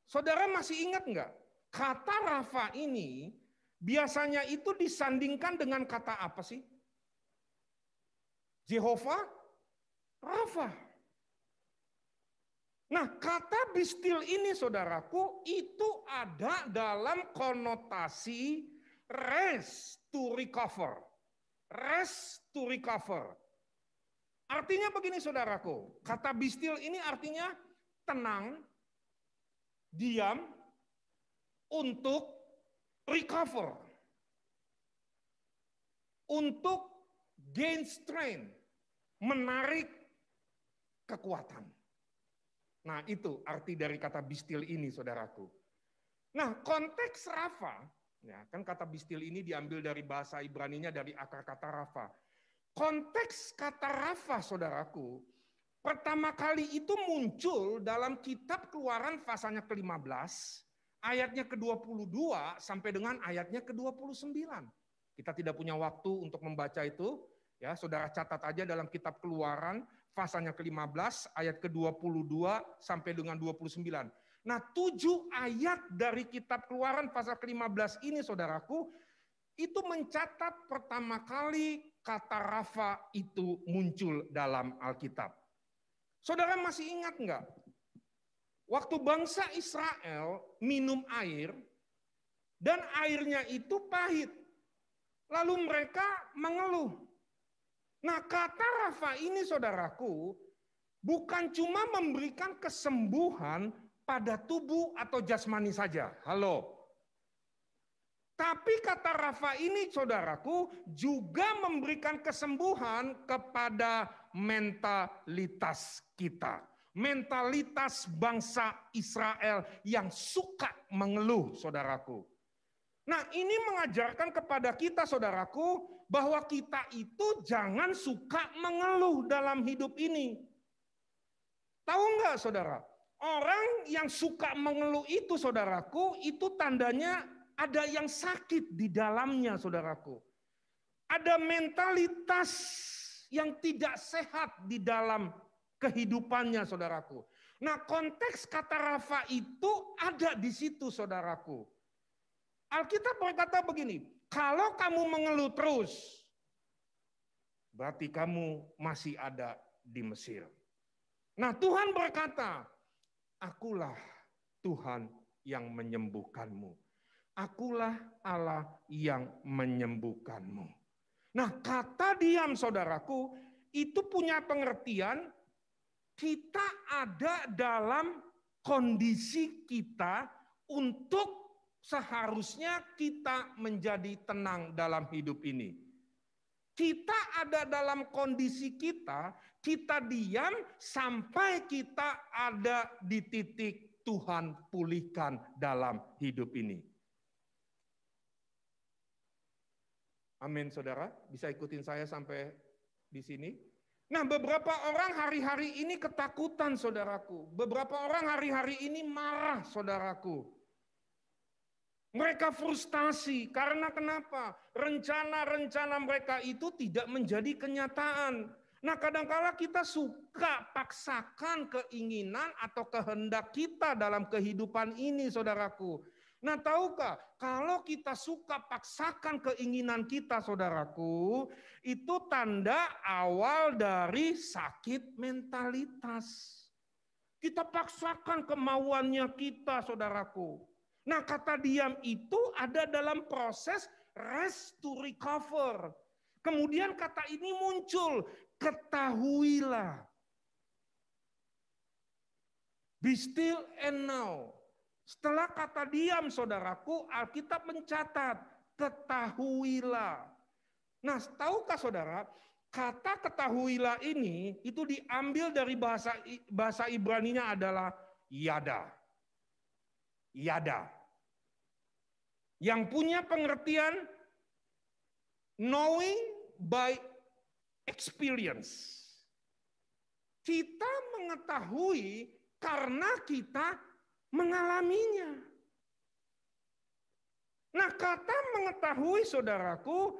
Saudara masih ingat enggak? Kata rafa ini biasanya itu disandingkan dengan kata apa sih? Jehovah Rafa. Nah, kata be still ini saudaraku itu ada dalam konotasi rest to recover. Rest to recover. Artinya begini saudaraku, kata be still ini artinya tenang, diam, untuk recover. Untuk gain strength, menarik kekuatan. Nah, itu arti dari kata be still ini, saudaraku. Nah, konteks rafa, ya, kan kata be still ini diambil dari bahasa Ibraninya dari akar kata rafa. Konteks kata rafa, saudaraku, pertama kali itu muncul dalam kitab Keluaran pasalnya ke-15, ayatnya ke-22 sampai dengan ayatnya ke-29. Kita tidak punya waktu untuk membaca itu, ya, saudara catat aja dalam kitab Keluaran pasalnya ke-15 ayat ke-22 sampai dengan 29. Nah, 7 ayat dari kitab Keluaran pasal ke-15 ini saudaraku itu mencatat pertama kali kata rafa itu muncul dalam Alkitab. Saudara masih ingat enggak? Waktu bangsa Israel minum air dan airnya itu pahit. Lalu mereka mengeluh. Nah, kata rafa ini saudaraku bukan cuma memberikan kesembuhan pada tubuh atau jasmani saja. Halo. Tapi kata rafa ini saudaraku juga memberikan kesembuhan kepada mentalitas kita. Mentalitas bangsa Israel yang suka mengeluh, saudaraku. Nah, ini mengajarkan kepada kita, saudaraku, bahwa kita itu jangan suka mengeluh dalam hidup ini. Tahu nggak, saudara? Orang yang suka mengeluh itu, saudaraku, itu tandanya ada yang sakit di dalamnya, saudaraku. Ada mentalitas yang tidak sehat di dalam kehidupannya, saudaraku. Nah, konteks kata rafa itu ada di situ, saudaraku. Alkitab berkata begini, kalau kamu mengeluh terus, berarti kamu masih ada di Mesir. Nah, Tuhan berkata, akulah Tuhan yang menyembuhkanmu. Akulah Allah yang menyembuhkanmu. Nah, kata diam, saudaraku, itu punya pengertian kita ada dalam kondisi kita untuk seharusnya kita menjadi tenang dalam hidup ini. Kita ada dalam kondisi kita diam sampai kita ada di titik Tuhan pulihkan dalam hidup ini. Amin, saudara. Bisa ikutin saya sampai di sini? Nah, beberapa orang hari-hari ini ketakutan, saudaraku. Beberapa orang hari-hari ini marah, saudaraku. Mereka frustasi karena kenapa? Rencana-rencana mereka itu tidak menjadi kenyataan. Nah, kadangkala kita suka paksakan keinginan atau kehendak kita dalam kehidupan ini, saudaraku. Nah, tahukah, kalau kita suka paksakan keinginan kita, saudaraku, itu tanda awal dari sakit mentalitas. Kita paksakan kemauannya kita, saudaraku. Nah, kata diam itu ada dalam proses rest to recover. Kemudian kata ini muncul, ketahuilah. Be still and know. Setelah kata diam, saudaraku, Alkitab mencatat, ketahuilah. Nah, tahukah saudara, kata ketahuilah ini itu diambil dari bahasa Ibraninya adalah yada. Yada. Yang punya pengertian knowing by experience. Kita mengetahui karena kita mengalaminya. Nah, kata mengetahui, saudaraku,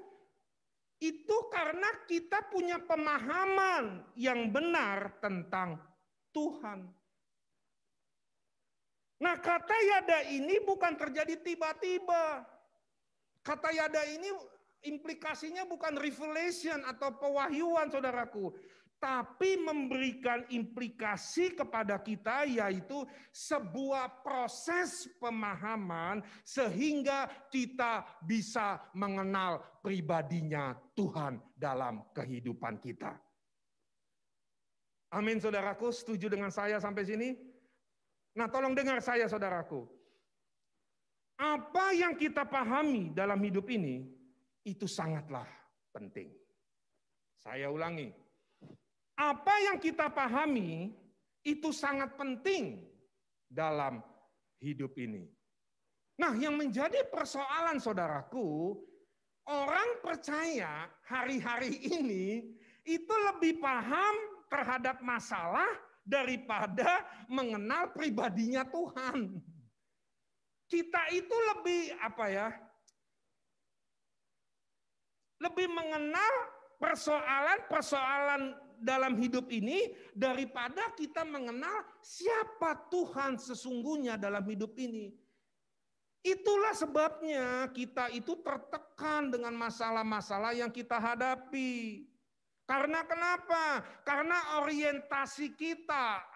itu karena kita punya pemahaman yang benar tentang Tuhan. Nah, kata yada ini bukan terjadi tiba-tiba. Kata yada ini implikasinya bukan revelation atau pewahyuan, saudaraku. Tapi memberikan implikasi kepada kita, yaitu sebuah proses pemahaman sehingga kita bisa mengenal pribadinya Tuhan dalam kehidupan kita. Amin, saudaraku, setuju dengan saya sampai sini? Nah, tolong dengar saya, saudaraku. Apa yang kita pahami dalam hidup ini, itu sangatlah penting. Saya ulangi. Apa yang kita pahami itu sangat penting dalam hidup ini. Nah, yang menjadi persoalan, saudaraku, orang percaya hari-hari ini itu lebih paham terhadap masalah daripada mengenal pribadinya Tuhan. Kita itu lebih lebih mengenal persoalan dalam hidup ini daripada kita mengenal siapa Tuhan sesungguhnya dalam hidup ini. Itulah sebabnya kita itu tertekan dengan masalah-masalah yang kita hadapi. Karena kenapa? Karena orientasi kita,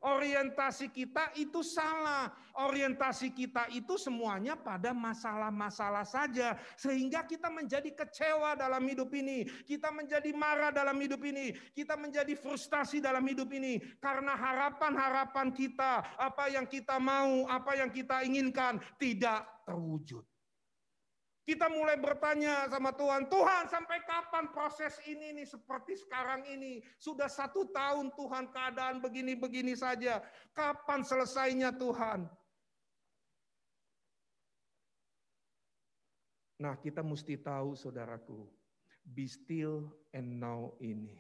orientasi kita itu salah. Orientasi kita itu semuanya pada masalah-masalah saja. Sehingga kita menjadi kecewa dalam hidup ini. Kita menjadi marah dalam hidup ini. Kita menjadi frustasi dalam hidup ini. Karena harapan-harapan kita, apa yang kita mau, apa yang kita inginkan, tidak terwujud. Kita mulai bertanya sama Tuhan, Tuhan sampai kapan proses ini nih seperti sekarang ini? Sudah 1 tahun Tuhan keadaan begini-begini saja. Kapan selesainya Tuhan? Nah, kita mesti tahu, saudaraku, be still and know ini.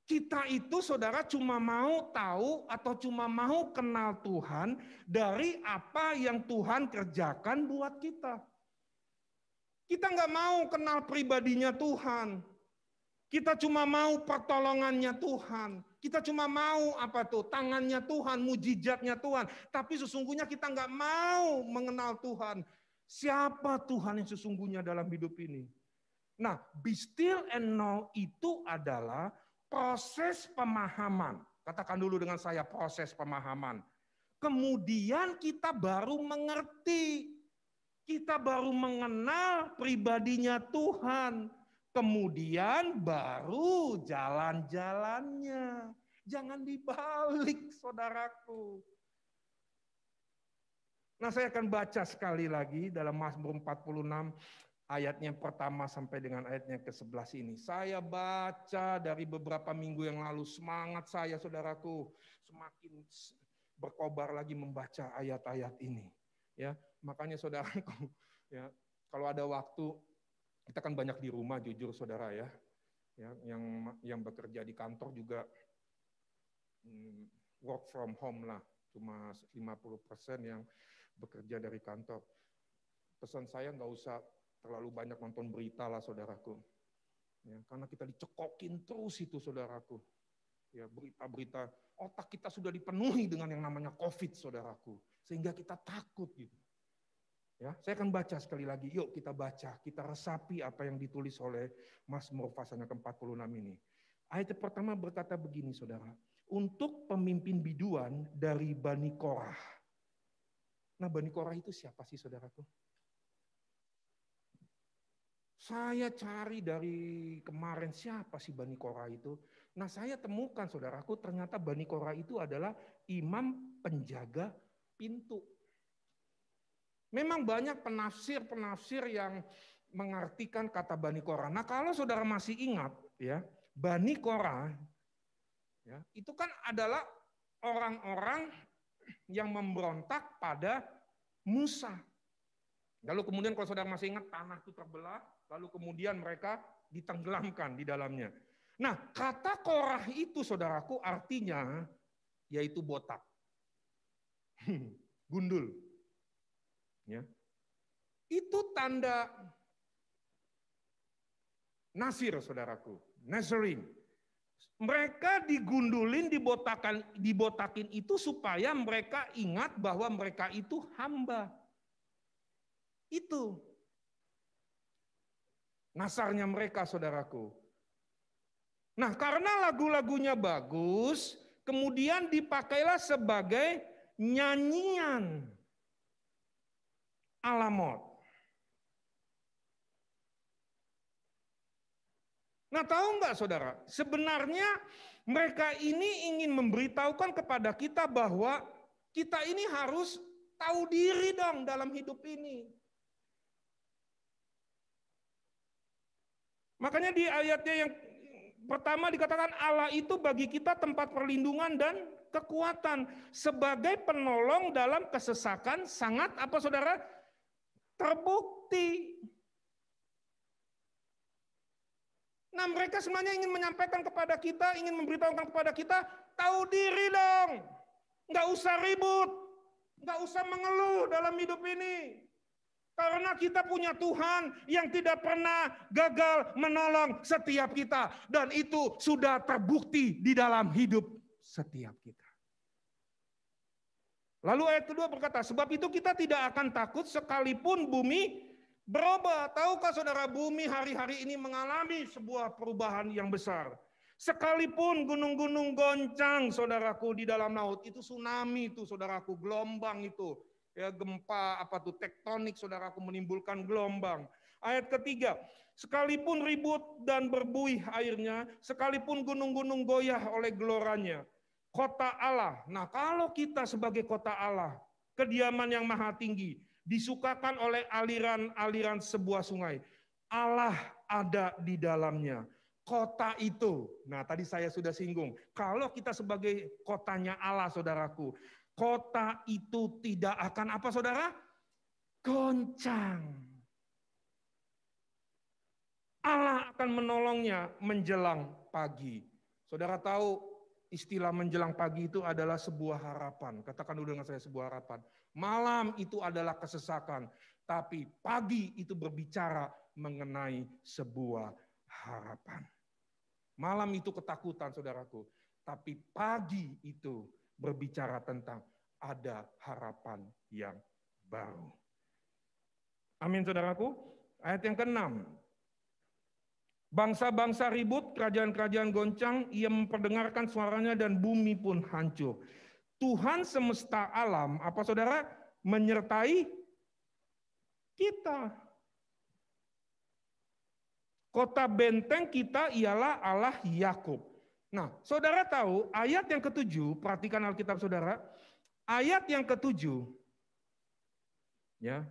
Kita itu, saudara, cuma mau tahu atau cuma mau kenal Tuhan dari apa yang Tuhan kerjakan buat kita. Kita nggak mau kenal pribadinya Tuhan. Kita cuma mau pertolongannya Tuhan. Kita cuma mau tangannya Tuhan, mujizatnya Tuhan. Tapi sesungguhnya kita nggak mau mengenal Tuhan. Siapa Tuhan yang sesungguhnya dalam hidup ini? Nah, be still and know itu adalah proses pemahaman. Katakan dulu dengan saya, proses pemahaman. Kemudian kita baru mengerti. Kita baru mengenal pribadinya Tuhan. Kemudian baru jalan-jalannya. Jangan dibalik, saudaraku. Nah, saya akan baca sekali lagi dalam Mazmur 46. Ayatnya pertama sampai dengan ayatnya ke-11 ini. Saya baca dari beberapa minggu yang lalu. Semangat saya, saudaraku. Semakin berkobar lagi membaca ayat-ayat ini. Ya, makanya saudaraku, ya, kalau ada waktu, kita kan banyak di rumah, jujur saudara ya. Yang bekerja di kantor juga work from home lah. Cuma 50% yang bekerja dari kantor. Pesan saya nggak usah terlalu banyak nonton berita lah saudaraku. Ya, karena kita dicekokin terus itu saudaraku. Ya, berita-berita, otak kita sudah dipenuhi dengan yang namanya COVID saudaraku. Sehingga kita takut gitu. Ya, saya akan baca sekali lagi. Yuk kita baca, kita resapi apa yang ditulis oleh Mazmur pasalnya ke-46 ini. Ayat pertama berkata begini saudara. Untuk pemimpin biduan dari Bani Korah. Nah, Bani Korah itu siapa sih saudaraku? Saya cari dari kemarin siapa sih Bani Korah itu. Nah, saya temukan saudaraku ternyata Bani Korah itu adalah imam penjaga pintu. Memang banyak penafsir yang mengartikan kata Bani Korah. Nah, kalau saudara masih ingat ya, Bani Korah ya, itu kan adalah orang-orang yang memberontak pada Musa. Lalu kemudian kalau saudara masih ingat tanah itu terbelah, lalu kemudian mereka ditenggelamkan di dalamnya. Nah, kata Korah itu saudaraku artinya yaitu botak. Gundul. Ya. Itu tanda Nasir saudaraku, Nazarene. Mereka digundulin, dibotakin itu supaya mereka ingat bahwa mereka itu hamba. Itu nasarnya mereka saudaraku. Nah, karena lagu-lagunya bagus, kemudian dipakailah sebagai nyanyian alamot. Nah, tahu nggak saudara? Sebenarnya mereka ini ingin memberitahukan kepada kita bahwa kita ini harus tahu diri dong dalam hidup ini. Makanya di ayatnya yang pertama dikatakan Allah itu bagi kita tempat perlindungan dan kekuatan. Sebagai penolong dalam kesesakan sangat apa saudara? Terbukti. Nah, mereka sebenarnya ingin menyampaikan kepada kita, ingin memberitahukan kepada kita, tahu diri dong. Nggak usah ribut. Nggak usah mengeluh dalam hidup ini. Karena kita punya Tuhan yang tidak pernah gagal menolong setiap kita. Dan itu sudah terbukti di dalam hidup setiap kita. Lalu ayat kedua berkata, sebab itu kita tidak akan takut sekalipun bumi berubah. Tahukah saudara, bumi hari-hari ini mengalami sebuah perubahan yang besar. Sekalipun gunung-gunung goncang saudaraku di dalam laut, itu tsunami itu saudaraku, gelombang itu. Ya, gempa apa tuh tektonik saudaraku menimbulkan gelombang. Ayat ketiga, sekalipun ribut dan berbuih airnya, sekalipun gunung-gunung goyah oleh geloranya, kota Allah. Nah, kalau kita sebagai kota Allah, kediaman yang maha tinggi, disukakan oleh aliran-aliran sebuah sungai. Allah ada di dalamnya. Kota itu, nah tadi saya sudah singgung, kalau kita sebagai kotanya Allah saudaraku, kota itu tidak akan apa saudara? Goncang. Allah akan menolongnya menjelang pagi. Saudara tahu istilah menjelang pagi itu adalah sebuah harapan. Katakan dulu dengan saya sebuah harapan. Malam itu adalah kesesakan. Tapi pagi itu berbicara mengenai sebuah harapan. Malam itu ketakutan saudaraku. Tapi pagi itu berbicara tentang ada harapan yang baru. Amin saudaraku. Ayat yang ke-6. Bangsa-bangsa ribut, kerajaan-kerajaan goncang, ia memperdengarkan suaranya dan bumi pun hancur. Tuhan semesta alam, apa saudara? Menyertai kita. Kota benteng kita ialah Allah Yakub. Nah, saudara tahu ayat yang ke-7, perhatikan Alkitab saudara. Ayat yang ke-7, ya,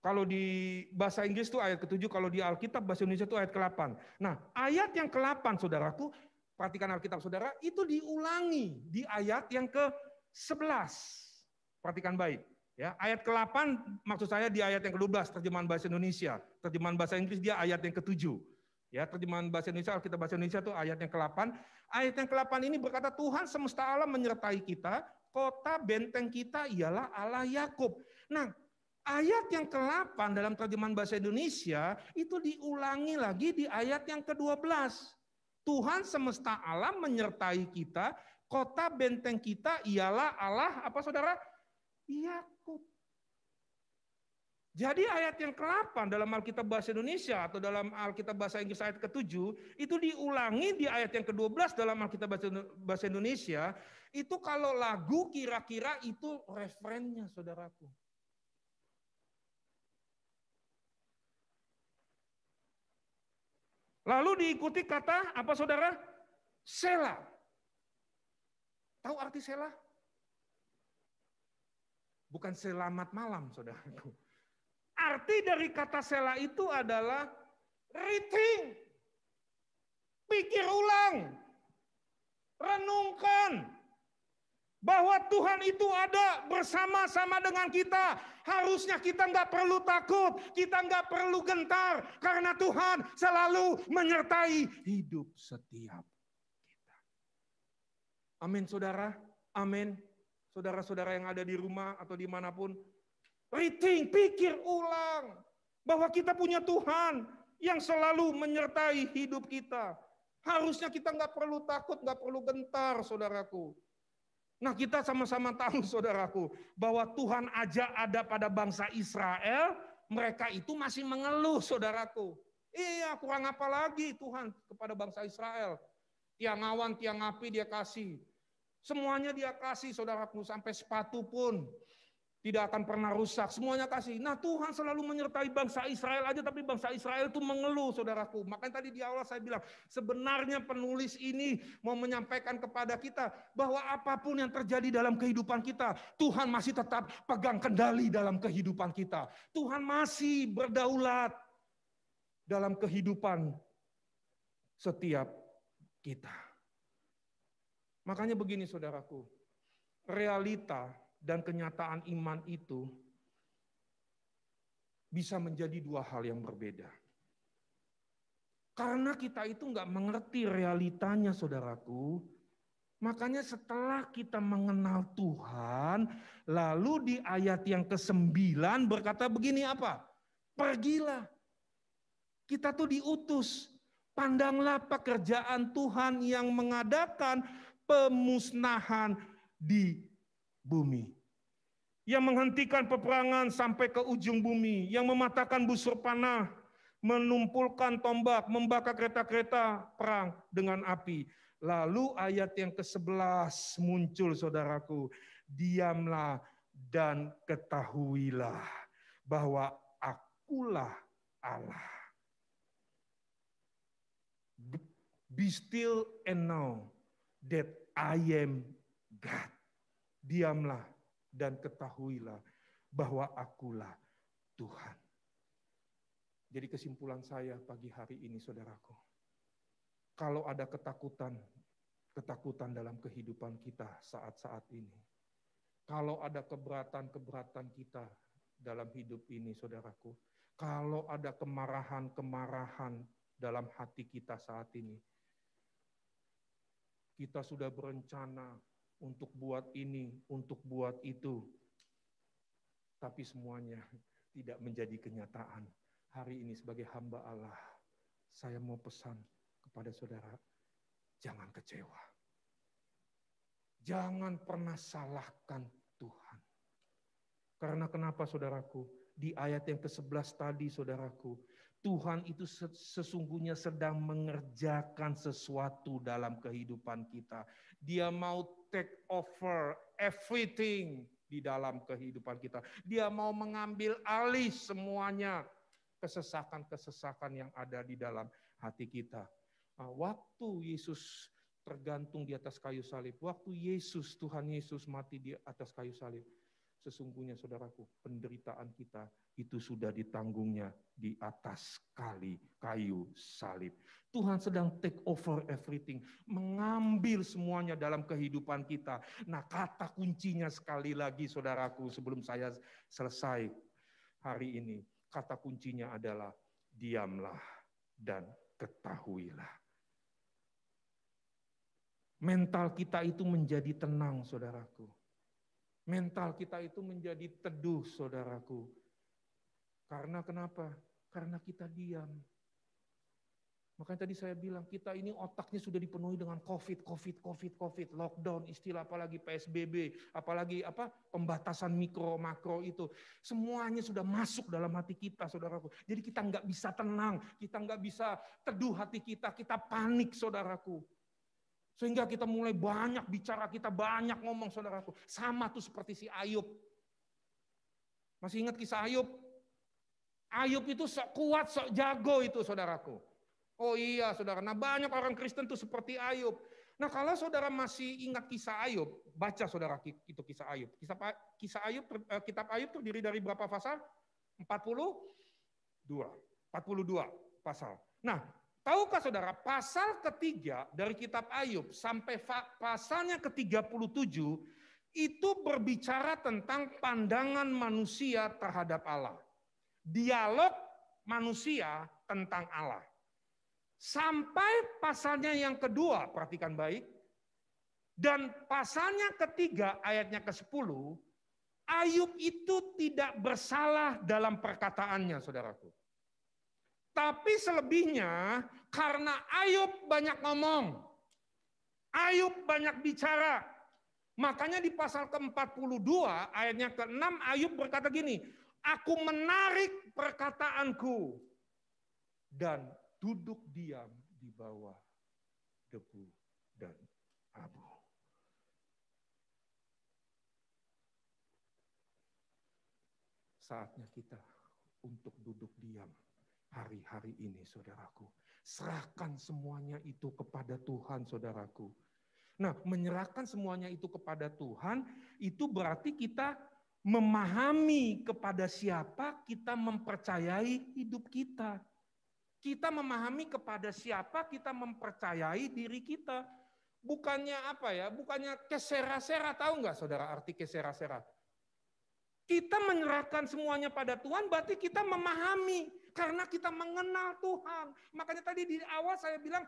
kalau di bahasa Inggris itu ayat ke-7, kalau di Alkitab bahasa Indonesia itu ayat ke-8. Nah, ayat yang ke-8 saudaraku, perhatikan Alkitab saudara, itu diulangi di ayat yang ke-11. Perhatikan baik. Ya, ayat ke-8 maksud saya di ayat yang ke-12 terjemahan bahasa Indonesia. Terjemahan bahasa Inggris dia ayat yang ke-7. Ya, terjemahan bahasa Indonesia, Alkitab bahasa Indonesia itu ayat yang ke-8. Ayat yang ke-8 ini berkata Tuhan semesta alam menyertai kita, kota benteng kita ialah Allah Yakub. Nah, Ayat yang ke-8 dalam terjemahan bahasa Indonesia itu diulangi lagi di ayat yang ke-12. Tuhan semesta alam menyertai kita, kota benteng kita ialah Allah, apa saudara? Yakub. Jadi ayat yang ke-8 dalam Alkitab bahasa Indonesia atau dalam Alkitab bahasa Inggris ayat ke-7 itu diulangi di ayat yang ke-12 dalam Alkitab bahasa Indonesia. Itu kalau lagu kira-kira itu referennya, saudaraku. Lalu diikuti kata apa saudara? Sela. Tahu arti sela? Bukan selamat malam, saudaraku. Arti dari kata sela itu adalah rethink. Pikir ulang. Renungkan. Bahwa Tuhan itu ada bersama-sama dengan kita. Harusnya kita nggak perlu takut, kita nggak perlu gentar, karena Tuhan selalu menyertai hidup setiap kita. Amin, saudara. Amin. Saudara-saudara yang ada di rumah atau dimanapun, rethink, pikir ulang bahwa kita punya Tuhan yang selalu menyertai hidup kita. Harusnya kita nggak perlu takut, nggak perlu gentar, saudaraku. Nah, kita sama-sama tahu, saudaraku, bahwa Tuhan aja ada pada bangsa Israel, mereka itu masih mengeluh, saudaraku. Iya, kurang apa lagi Tuhan kepada bangsa Israel? Tiang awan, tiang api dia kasih. Semuanya dia kasih, saudaraku, sampai sepatu pun tidak akan pernah rusak, semuanya kasih. Nah, Tuhan selalu menyertai bangsa Israel aja, tapi bangsa Israel itu mengeluh, saudaraku. Makanya tadi di awal saya bilang, sebenarnya penulis ini mau menyampaikan kepada kita bahwa apapun yang terjadi dalam kehidupan kita, Tuhan masih tetap pegang kendali dalam kehidupan kita. Tuhan masih berdaulat dalam kehidupan setiap kita. Makanya begini, saudaraku, realita dan kenyataan iman itu bisa menjadi dua hal yang berbeda. Karena kita itu nggak mengerti realitanya, saudaraku. Makanya setelah kita mengenal Tuhan, lalu di ayat yang ke-9 berkata begini apa? Pergilah. Kita tuh diutus. Pandanglah pekerjaan Tuhan yang mengadakan pemusnahan di bumi. Yang menghentikan peperangan sampai ke ujung bumi. Yang mematahkan busur panah. Menumpulkan tombak. Membakar kereta-kereta perang dengan api. Lalu ayat yang ke-11 muncul, saudaraku. Diamlah dan ketahuilah bahwa akulah Allah. Be still and know that I am God. Diamlah dan ketahuilah bahwa akulah Tuhan. Jadi kesimpulan saya pagi hari ini, saudaraku, kalau ada ketakutan dalam kehidupan kita saat-saat ini, kalau ada keberatan kita dalam hidup ini, saudaraku, kalau ada kemarahan dalam hati kita saat ini, kita sudah berencana untuk buat ini, untuk buat itu, tapi semuanya tidak menjadi kenyataan. Hari ini sebagai hamba Allah, saya mau pesan kepada saudara, jangan kecewa. Jangan pernah salahkan Tuhan. Karena kenapa, saudaraku? Di ayat yang ke-11 tadi, saudaraku, Tuhan itu sesungguhnya sedang mengerjakan sesuatu dalam kehidupan kita. Dia mau take over everything di dalam kehidupan kita. Dia mau mengambil alih semuanya kesesakan-kesesakan yang ada di dalam hati kita. Waktu Yesus tergantung di atas kayu salib, waktu Tuhan Yesus mati di atas kayu salib, sesungguhnya, saudaraku, penderitaan kita itu sudah ditanggungnya di atas kayu salib. Tuhan sedang take over everything, mengambil semuanya dalam kehidupan kita. Nah, kata kuncinya sekali lagi, saudaraku, sebelum saya selesai hari ini, kata kuncinya adalah diamlah dan ketahuilah. Mental kita itu menjadi tenang, saudaraku. Mental kita itu menjadi teduh, saudaraku. Karena kenapa? Karena kita diam. Makanya tadi saya bilang, kita ini otaknya sudah dipenuhi dengan COVID, lockdown, istilah apalagi PSBB, apalagi pembatasan mikro, makro itu. Semuanya sudah masuk dalam hati kita, saudaraku. Jadi kita nggak bisa tenang, kita nggak bisa teduh hati kita panik, saudaraku. Sehingga kita mulai banyak bicara, kita banyak ngomong, saudaraku. Sama tuh seperti si Ayub. Masih ingat kisah Ayub? Ayub itu sok kuat, sok jago itu, saudaraku. Oh iya, saudara. Nah, banyak orang Kristen tuh seperti Ayub. Nah, kalau saudara masih ingat kisah Ayub, baca saudara itu kisah Ayub. Kisah Ayub, kitab Ayub terdiri dari berapa pasal? 42 pasal. Nah, tahukah saudara, pasal ketiga dari kitab Ayub sampai pasalnya ke-37 itu berbicara tentang pandangan manusia terhadap Allah. Dialog manusia tentang Allah. Sampai pasalnya yang kedua, perhatikan baik, dan pasalnya ketiga ayatnya ke-10, Ayub itu tidak bersalah dalam perkataannya, saudaraku. Tapi selebihnya, karena Ayub banyak ngomong, Ayub banyak bicara, makanya di pasal ke-42 ayatnya ke-6 Ayub berkata gini, aku menarik perkataanku dan duduk diam di bawah debu dan abu. Saatnya kita untuk duduk diam hari-hari ini, saudaraku. Serahkan semuanya itu kepada Tuhan, saudaraku. Nah, menyerahkan semuanya itu kepada Tuhan, itu berarti kita memahami kepada siapa kita mempercayai hidup kita. Kita memahami kepada siapa kita mempercayai diri kita. Bukannya apa ya, bukannya kesera-sera, tahu nggak saudara arti kesera-sera? Kita menyerahkan semuanya pada Tuhan, berarti kita memahami. Karena kita mengenal Tuhan. Makanya tadi di awal saya bilang,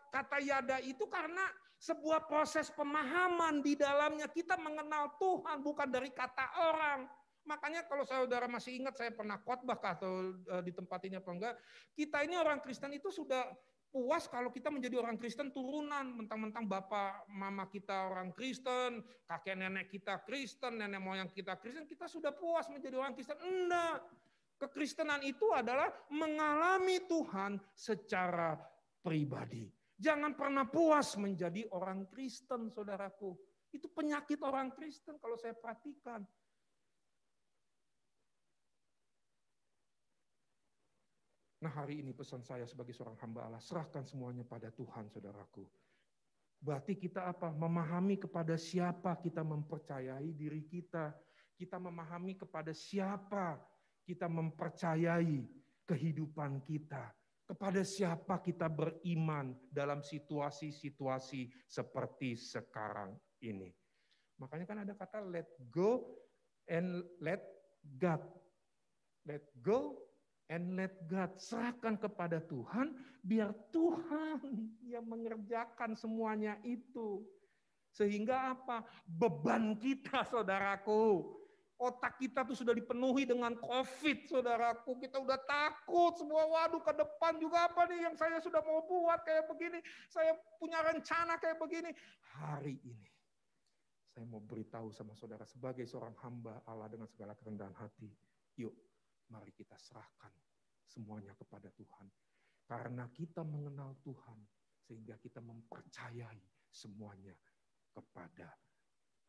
kata yada itu karena sebuah proses pemahaman di dalamnya. Kita mengenal Tuhan, bukan dari kata orang. Makanya kalau saudara masih ingat saya pernah khotbah atau di tempat ini apa enggak, kita ini orang Kristen itu sudah puas kalau kita menjadi orang Kristen turunan, mentang-mentang bapak mama kita orang Kristen, kakek nenek kita Kristen, nenek moyang kita Kristen, kita sudah puas menjadi orang Kristen. Enggak. Kekristenan itu adalah mengalami Tuhan secara pribadi. Jangan pernah puas menjadi orang Kristen, saudaraku. Itu penyakit orang Kristen kalau saya perhatikan. Nah, hari ini pesan saya sebagai seorang hamba Allah, serahkan semuanya pada Tuhan, saudaraku. Berarti kita apa? Memahami kepada siapa kita mempercayai diri kita. Kita memahami kepada siapa kita mempercayai kehidupan kita. Kepada siapa kita beriman dalam situasi-situasi seperti sekarang ini. Makanya kan ada kata let go and let God. Let go and let God, serahkan kepada Tuhan, biar Tuhan yang mengerjakan semuanya itu. Sehingga apa? Beban kita, saudaraku. Otak kita tuh sudah dipenuhi dengan COVID, saudaraku. Kita udah takut semua, waduh ke depan juga apa nih yang saya sudah mau buat kayak begini. Saya punya rencana kayak begini. Hari ini, saya mau beritahu sama saudara sebagai seorang hamba Allah dengan segala kerendahan hati. Yuk, mari kita serahkan semuanya kepada Tuhan. Karena kita mengenal Tuhan, sehingga kita mempercayai semuanya kepada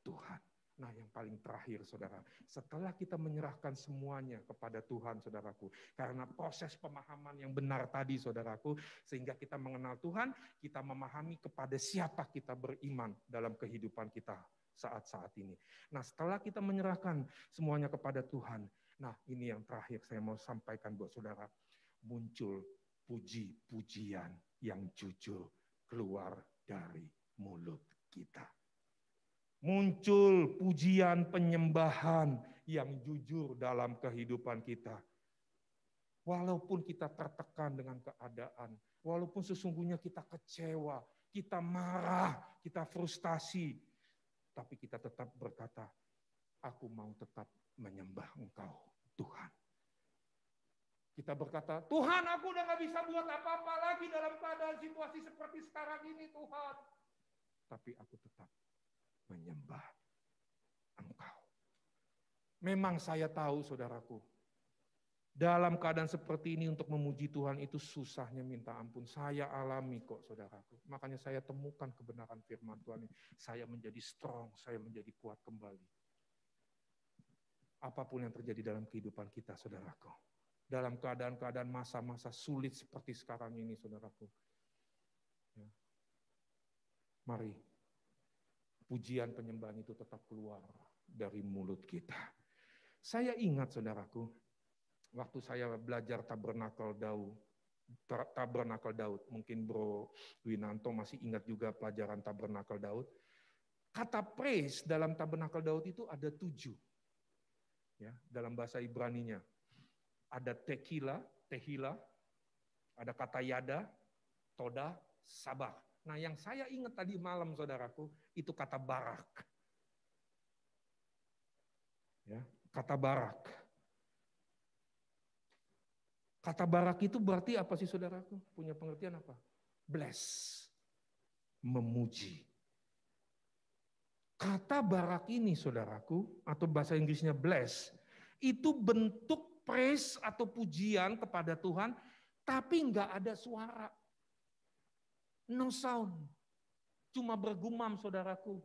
Tuhan. Nah, yang paling terakhir, saudara, setelah kita menyerahkan semuanya kepada Tuhan, saudaraku, karena proses pemahaman yang benar tadi, saudaraku, sehingga kita mengenal Tuhan, kita memahami kepada siapa kita beriman dalam kehidupan kita saat-saat ini. Nah, setelah kita menyerahkan semuanya kepada Tuhan, nah, ini yang terakhir saya mau sampaikan buat saudara. Muncul puji-pujian yang jujur keluar dari mulut kita. Muncul pujian penyembahan yang jujur dalam kehidupan kita. Walaupun kita tertekan dengan keadaan, walaupun sesungguhnya kita kecewa, kita marah, kita frustasi, tapi kita tetap berkata, aku mau tetap menyembah Engkau, Tuhan. Kita berkata, Tuhan aku udah gak bisa buat apa-apa lagi dalam keadaan situasi seperti sekarang ini Tuhan. Tapi aku tetap menyembah Engkau. Memang saya tahu saudaraku, dalam keadaan seperti ini untuk memuji Tuhan itu susahnya minta ampun. Saya alami kok saudaraku. Makanya saya temukan kebenaran firman Tuhan ini. Saya menjadi strong, saya menjadi kuat kembali. Apapun yang terjadi dalam kehidupan kita saudaraku. Dalam keadaan-keadaan masa-masa sulit seperti sekarang ini, saudaraku. Ya. Mari, pujian penyembahan itu tetap keluar dari mulut kita. Saya ingat, saudaraku, waktu saya belajar Tabernakel Daud, mungkin Bro Winanto masih ingat juga pelajaran Tabernakel Daud. Kata praise dalam Tabernakel Daud itu ada 7. Ya, dalam bahasa Ibraninya. Ada tehila, ada kata yada, toda, sabah. Nah yang saya ingat tadi malam saudaraku, itu kata barak. Ya, kata barak. Kata barak itu berarti apa sih saudaraku? Punya pengertian apa? Bless, memuji. Kata barak ini saudaraku, atau bahasa Inggrisnya bless, itu bentuk praise atau pujian kepada Tuhan, tapi enggak ada suara. No sound. Cuma bergumam saudaraku.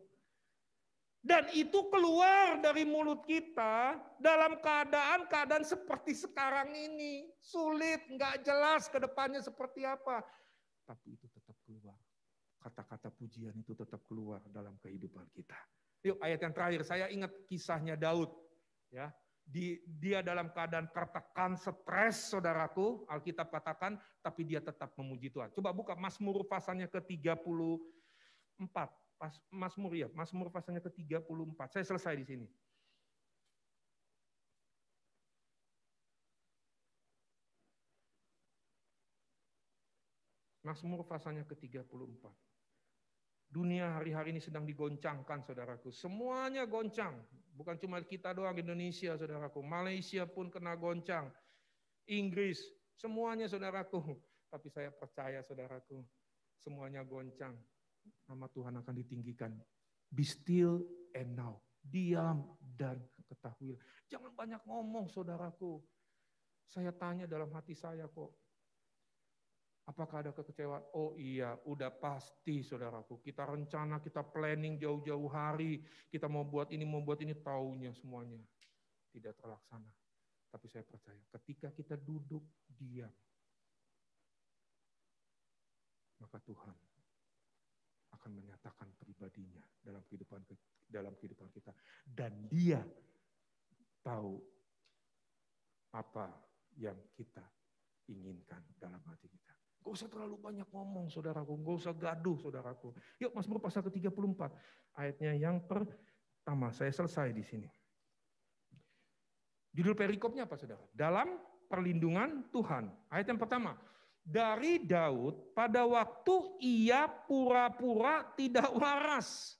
Dan itu keluar dari mulut kita dalam keadaan seperti sekarang ini. Sulit, enggak jelas ke depannya seperti apa. Tapi itu tetap keluar. Kata-kata pujian itu tetap keluar dalam kehidupan kita. Yuk ayat yang terakhir, saya ingat kisahnya Daud. Ya. Dia dalam keadaan tertekan, stres, saudaraku, Alkitab katakan, tapi dia tetap memuji Tuhan. Coba buka Mazmur pasalnya ke-34. Mazmur pasalnya ke-34. Saya selesai di sini. Mazmur pasalnya ke-34. Dunia hari-hari ini sedang digoncangkan, saudaraku. Semuanya goncang. Bukan cuma kita doang, Indonesia, saudaraku. Malaysia pun kena goncang. Inggris, semuanya, saudaraku. Tapi saya percaya, saudaraku, semuanya goncang. Nama Tuhan akan ditinggikan. Be still and know. Diam dan ketahui. Jangan banyak ngomong, saudaraku. Saya tanya dalam hati saya kok. Apakah ada kekecewaan? Oh iya, udah pasti saudaraku. Kita rencana, kita planning jauh-jauh hari. Kita mau buat ini, taunya semuanya tidak terlaksana. Tapi saya percaya, ketika kita duduk diam, maka Tuhan akan menyatakan pribadinya dalam kehidupan kita. Dan Dia tahu apa yang kita inginkan dalam hati kita. Gak usah terlalu banyak ngomong, saudaraku. Gak usah gaduh, saudaraku. Yuk, Mazmur pasal ke-34. Ayatnya yang pertama. Saya selesai di sini. Judul perikopnya apa, saudara? Dalam perlindungan Tuhan. Ayat yang pertama. Dari Daud, pada waktu ia pura-pura tidak waras.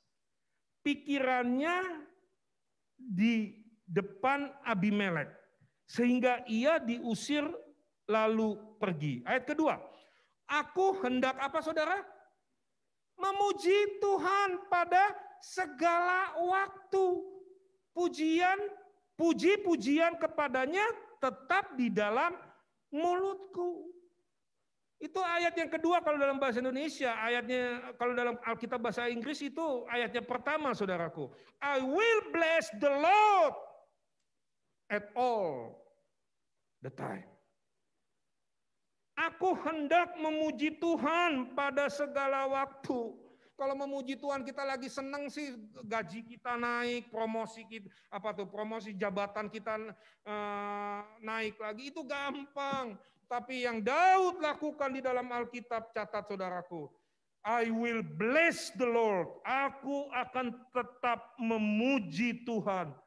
Pikirannya di depan Abimelek. Sehingga ia diusir lalu pergi. Ayat kedua. Aku hendak apa saudara? Memuji Tuhan pada segala waktu. Puji-pujian kepadanya tetap di dalam mulutku. Itu ayat yang kedua kalau dalam bahasa Indonesia. Ayatnya kalau dalam Alkitab bahasa Inggris itu ayatnya pertama saudaraku. I will bless the Lord at all the time. Aku hendak memuji Tuhan pada segala waktu. Kalau memuji Tuhan kita lagi senang sih, gaji kita naik, promosi jabatan kita naik lagi, itu gampang. Tapi yang Daud lakukan di dalam Alkitab, catat saudaraku, I will bless the Lord. Aku akan tetap memuji Tuhan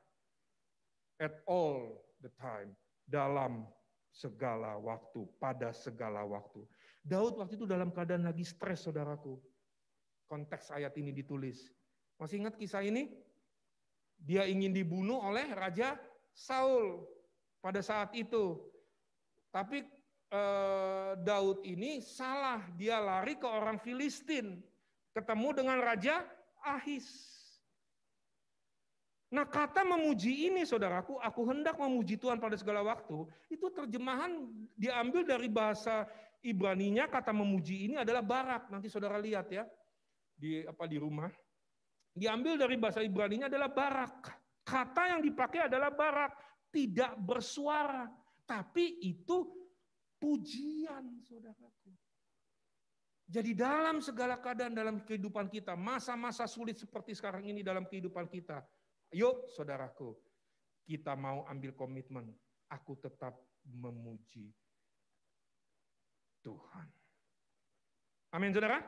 at all the time, dalam segala waktu, pada segala waktu. Daud waktu itu dalam keadaan lagi stres, saudaraku. Konteks ayat ini ditulis. Masih ingat kisah ini? Dia ingin dibunuh oleh Raja Saul pada saat itu. Tapi Daud ini salah, dia lari ke orang Filistin, ketemu dengan Raja Ahis. Nah, kata memuji ini saudaraku, aku hendak memuji Tuhan pada segala waktu, itu terjemahan diambil dari bahasa Ibraninya, kata memuji ini adalah barak. Nanti saudara lihat ya, di rumah. Diambil dari bahasa Ibraninya adalah barak. Kata yang dipakai adalah barak, tidak bersuara, tapi itu pujian, saudaraku. Jadi dalam segala keadaan dalam kehidupan kita, masa-masa sulit seperti sekarang ini dalam kehidupan kita, yuk saudaraku, kita mau ambil komitmen, aku tetap memuji Tuhan. Amin, saudara?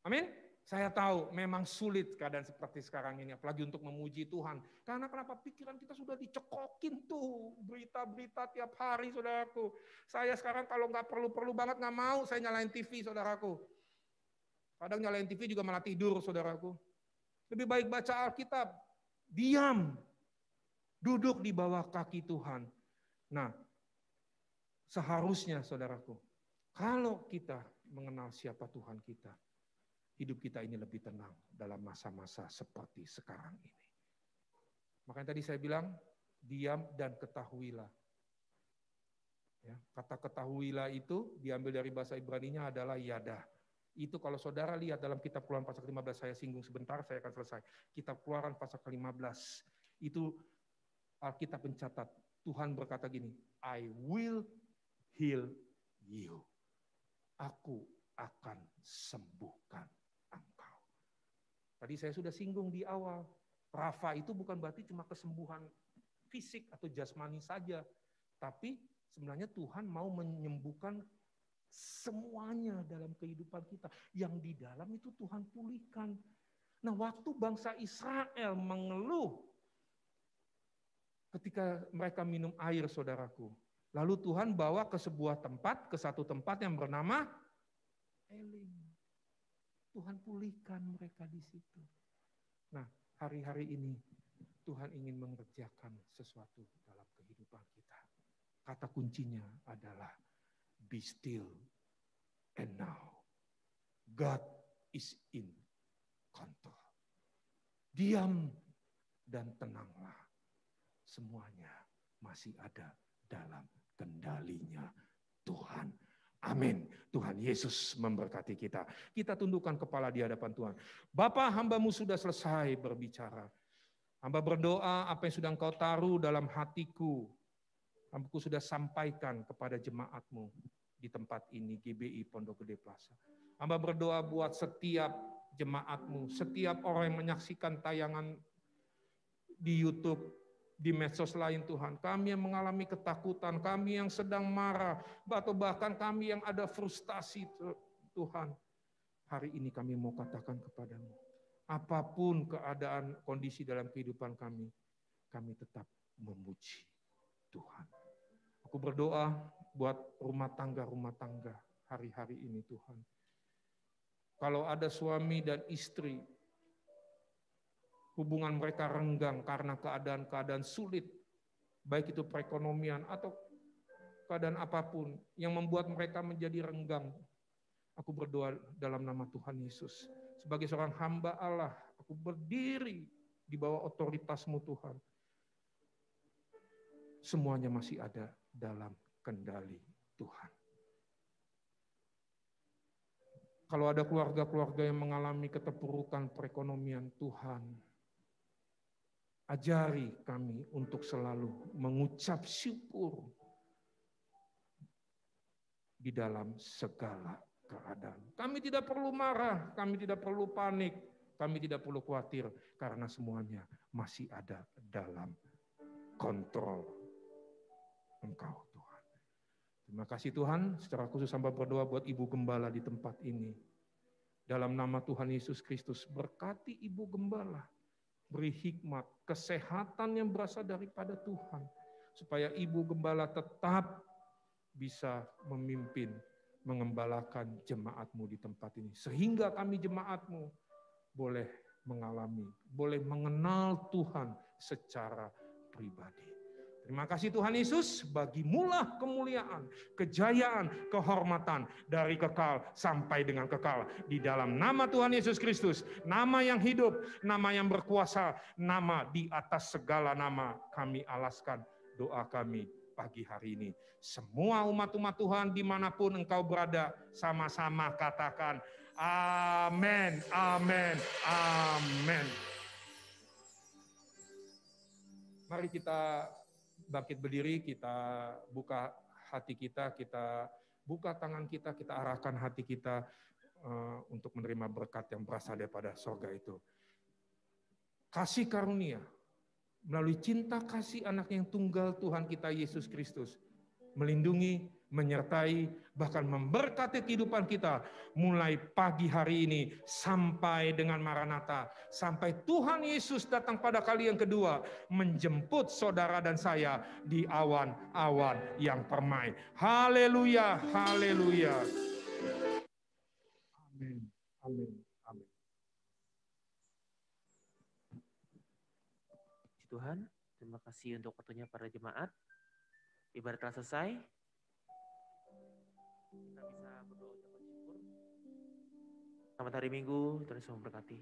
Amin? Saya tahu memang sulit keadaan seperti sekarang ini, apalagi untuk memuji Tuhan. Karena kenapa? Pikiran kita sudah dicekokin tuh, berita-berita tiap hari, saudaraku. Saya sekarang kalau nggak perlu-perlu banget, nggak mau saya nyalain TV, saudaraku. Kadang nyalain TV juga malah tidur, saudaraku. Lebih baik baca Alkitab, diam, duduk di bawah kaki Tuhan. Nah, seharusnya, saudaraku, kalau kita mengenal siapa Tuhan kita, hidup kita ini lebih tenang dalam masa-masa seperti sekarang ini. Makanya tadi saya bilang, diam dan ketahuilah. Ya, kata ketahuilah itu diambil dari bahasa Ibraninya adalah yada. Itu kalau saudara lihat dalam kitab Keluaran pasal 15, saya singgung sebentar, saya akan selesai. Kitab Keluaran pasal 15, itu Alkitab mencatat, Tuhan berkata gini, I will heal you. Aku akan sembuhkan engkau. Tadi saya sudah singgung di awal, Rafa itu bukan berarti cuma kesembuhan fisik atau jasmani saja, tapi sebenarnya Tuhan mau menyembuhkan semuanya dalam kehidupan kita. Yang di dalam itu Tuhan pulihkan. Nah, waktu bangsa Israel mengeluh ketika mereka minum air, saudaraku, lalu Tuhan bawa ke sebuah tempat, ke satu tempat yang bernama Elim. Tuhan pulihkan mereka di situ. Nah, hari-hari ini Tuhan ingin mengerjakan sesuatu dalam kehidupan kita. Kata kuncinya adalah be still and now God is in control. Diam dan tenanglah. Semuanya masih ada dalam kendalinya Tuhan. Amin. Tuhan Yesus memberkati kita. Kita tundukkan kepala di hadapan Tuhan. Bapa, hamba-Mu sudah selesai berbicara. Hamba berdoa apa yang sudah Engkau taruh dalam hatiku. Hamba-Ku sudah sampaikan kepada jemaat-Mu di tempat ini, GBI Pondok Gede Plaza. Hamba berdoa buat setiap jemaat-Mu, setiap orang yang menyaksikan tayangan di YouTube, di medsos lain Tuhan, kami yang mengalami ketakutan, kami yang sedang marah, atau bahkan kami yang ada frustasi Tuhan, hari ini kami mau katakan kepadamu, apapun keadaan kondisi dalam kehidupan kami tetap memuji Tuhan. Aku berdoa buat rumah tangga hari-hari ini Tuhan. Kalau ada suami dan istri, hubungan mereka renggang karena keadaan-keadaan sulit, baik itu perekonomian atau keadaan apapun yang membuat mereka menjadi renggang. Aku berdoa dalam nama Tuhan Yesus. Sebagai seorang hamba Allah, aku berdiri di bawah otoritas-Mu Tuhan. Semuanya masih ada dalam kendali Tuhan. Kalau ada keluarga-keluarga yang mengalami keterpurukan perekonomian, Tuhan, ajari kami untuk selalu mengucap syukur di dalam segala keadaan. Kami tidak perlu marah, kami tidak perlu panik, kami tidak perlu khawatir, karena semuanya masih ada dalam kontrol Engkau, Tuhan. Terima kasih Tuhan, secara khusus hamba berdoa buat Ibu Gembala di tempat ini. Dalam nama Tuhan Yesus Kristus, berkati Ibu Gembala, beri hikmat, kesehatan yang berasal daripada Tuhan, supaya Ibu Gembala tetap bisa memimpin, mengembalakan jemaat-Mu di tempat ini. Sehingga kami jemaat-Mu boleh mengalami, boleh mengenal Tuhan secara pribadi. Terima kasih Tuhan Yesus, bagimulah kemuliaan, kejayaan, kehormatan dari kekal sampai dengan kekal. Di dalam nama Tuhan Yesus Kristus, nama yang hidup, nama yang berkuasa, nama di atas segala nama, kami alaskan doa kami pagi hari ini. Semua umat-umat Tuhan dimanapun engkau berada, sama-sama katakan amin, amin, amin. Mari kita bangkit berdiri, kita buka hati kita buka tangan kita arahkan hati kita untuk menerima berkat yang berasal daripada sorga itu. Kasih karunia melalui cinta kasih anak yang tunggal Tuhan kita Yesus Kristus melindungi, menyertai, bahkan memberkati kehidupan kita mulai pagi hari ini sampai dengan Maranatha, sampai Tuhan Yesus datang pada kali yang kedua menjemput saudara dan saya di awan-awan yang permai. Haleluya, haleluya. Amin, amin, amin. Tuhan, terima kasih untuk waktunya para jemaat. Ibadah telah selesai. Kita bisa berdoa ucapan syukur. Selamat hari Minggu, Tuhan Yesus memberkati.